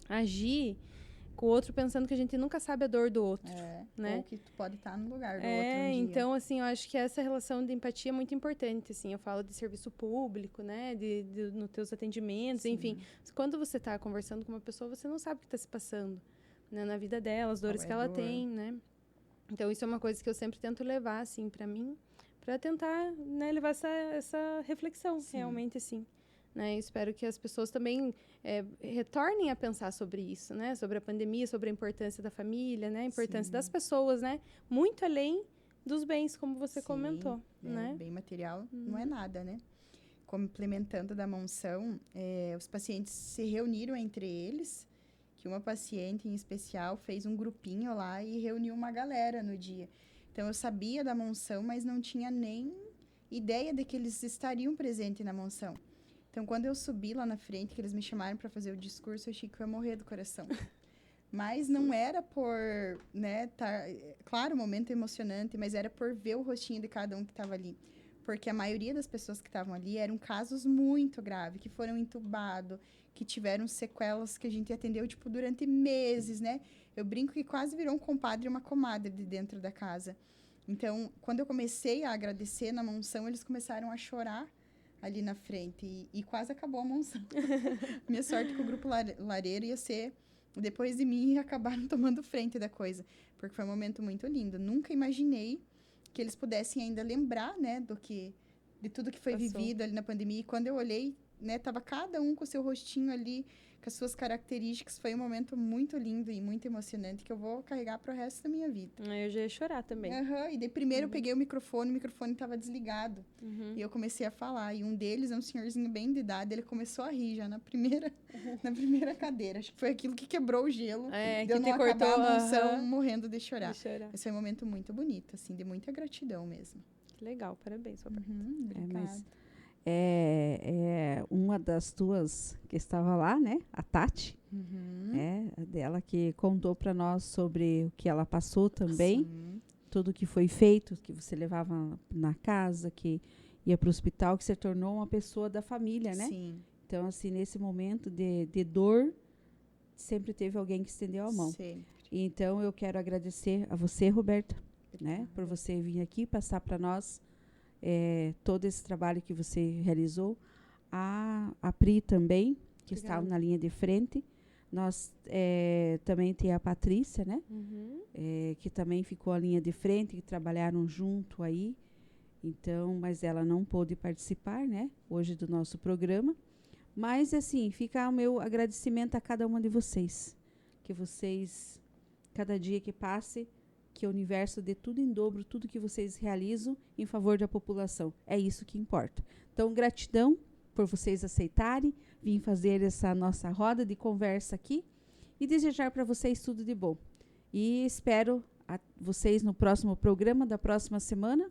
Speaker 4: agir com o outro pensando que a gente nunca sabe a dor do outro, né?
Speaker 3: Ou que tu pode estar no lugar do outro um dia.
Speaker 4: Então, assim, eu acho que essa relação de empatia é muito importante, assim. Eu falo de serviço público, né? Nos teus atendimentos, sim. Enfim. Quando você está conversando com uma pessoa, você não sabe o que está se passando, né? Na vida dela, as dores que ela tem, né? Então, isso é uma coisa que eu sempre tento levar, assim, para mim, para tentar, né, levar essa reflexão, sim. Realmente, assim. Né? Eu espero que as pessoas também retornem a pensar sobre isso, né? Sobre a pandemia, sobre a importância da família, né? A importância das pessoas, né? Muito além dos bens, como você comentou, né?
Speaker 3: Bem material não é nada, né? Complementando da menção, os pacientes se reuniram entre eles, que uma paciente em especial fez um grupinho lá e reuniu uma galera no dia. Então, eu sabia da menção, mas não tinha nem ideia de que eles estariam presentes na menção. Então, quando eu subi lá na frente, que eles me chamaram para fazer o discurso, eu achei que eu ia morrer do coração. Mas não era por, né, claro, um momento emocionante, mas era por ver o rostinho de cada um que estava ali. Porque a maioria das pessoas que estavam ali eram casos muito graves, que foram entubados, que tiveram sequelas que a gente atendeu, tipo, durante meses, né? Eu brinco que quase virou um compadre e uma comadre de dentro da casa. Então, quando eu comecei a agradecer na menção, eles começaram a chorar ali na frente, e quase acabou a menção. Minha sorte que o Grupo Lareiro ia ser depois de mim, acabaram tomando frente da coisa. Porque foi um momento muito lindo. Nunca imaginei que eles pudessem ainda lembrar, né, de tudo que foi vivido ali na pandemia. E quando eu olhei, né, tava cada um com o seu rostinho ali, com as suas características. Foi um momento muito lindo e muito emocionante que eu vou carregar pro resto da minha vida.
Speaker 4: Eu já ia chorar também.
Speaker 3: E daí primeiro eu peguei o microfone estava desligado. E eu comecei a falar. E um deles é um senhorzinho bem de idade, ele começou a rir já na primeira cadeira. Acho que foi aquilo que quebrou o gelo.
Speaker 4: Que
Speaker 3: eu
Speaker 4: te
Speaker 3: não
Speaker 4: cortou
Speaker 3: acabar a moção morrendo de chorar.
Speaker 4: De chorar.
Speaker 3: Esse foi um momento muito bonito, assim, de muita gratidão mesmo.
Speaker 4: Que legal, parabéns, Roberta.
Speaker 3: Obrigada.
Speaker 2: Uma das tuas que estava lá, né? A Tati, dela que contou para nós sobre o que ela passou também, tudo que foi feito, que você levava na casa, que ia para o hospital, que você tornou uma pessoa da família, né?
Speaker 3: Sim.
Speaker 2: Então, assim, nesse momento de dor, sempre teve alguém que estendeu a mão.
Speaker 3: Sempre.
Speaker 2: Então, eu quero agradecer a você, Roberta, né? Por você vir aqui passar para nós todo esse trabalho que você realizou. A Pri também, que estava na linha de frente. Nós também tem a Patrícia, né? Que também ficou à linha de frente, que trabalharam junto aí. Então, mas ela não pôde participar, né? Hoje do nosso programa. Mas, assim, fica o meu agradecimento a cada uma de vocês. Que vocês, cada dia que passe, que o universo dê tudo em dobro, tudo que vocês realizam em favor da população. É isso que importa. Então, gratidão por vocês aceitarem, vir fazer essa nossa roda de conversa aqui e desejar para vocês tudo de bom. E espero vocês no próximo programa da próxima semana.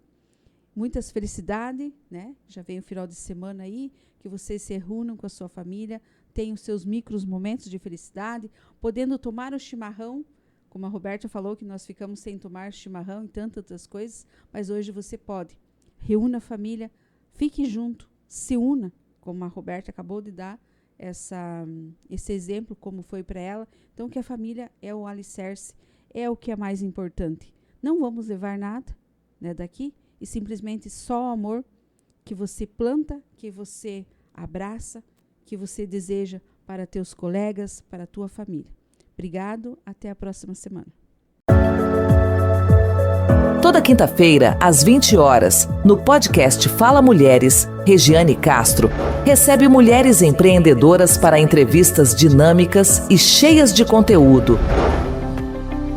Speaker 2: Muitas felicidades, né? Já vem o final de semana aí, que vocês se reúnam com a sua família, tenham seus micros momentos de felicidade, podendo tomar o chimarrão, como a Roberta falou, que nós ficamos sem tomar chimarrão e tantas outras coisas, mas hoje você pode. Reúna a família, fique junto, se una, como a Roberta acabou de dar esse exemplo, como foi para ela. Então, que a família é o alicerce, é o que é mais importante. Não vamos levar nada, né, daqui, e simplesmente só o amor que você planta, que você abraça, que você deseja para teus colegas, para a tua família. Obrigado, até a próxima semana.
Speaker 1: Toda quinta-feira, às 20 horas, no podcast Fala Mulheres, Regiane Castro recebe mulheres empreendedoras para entrevistas dinâmicas e cheias de conteúdo.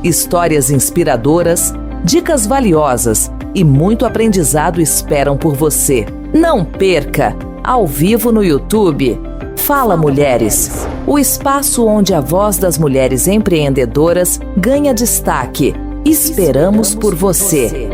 Speaker 1: Histórias inspiradoras, dicas valiosas e muito aprendizado esperam por você. Não perca! Ao vivo no YouTube, Fala Mulheres, o espaço onde a voz das mulheres empreendedoras ganha destaque. Esperamos por você.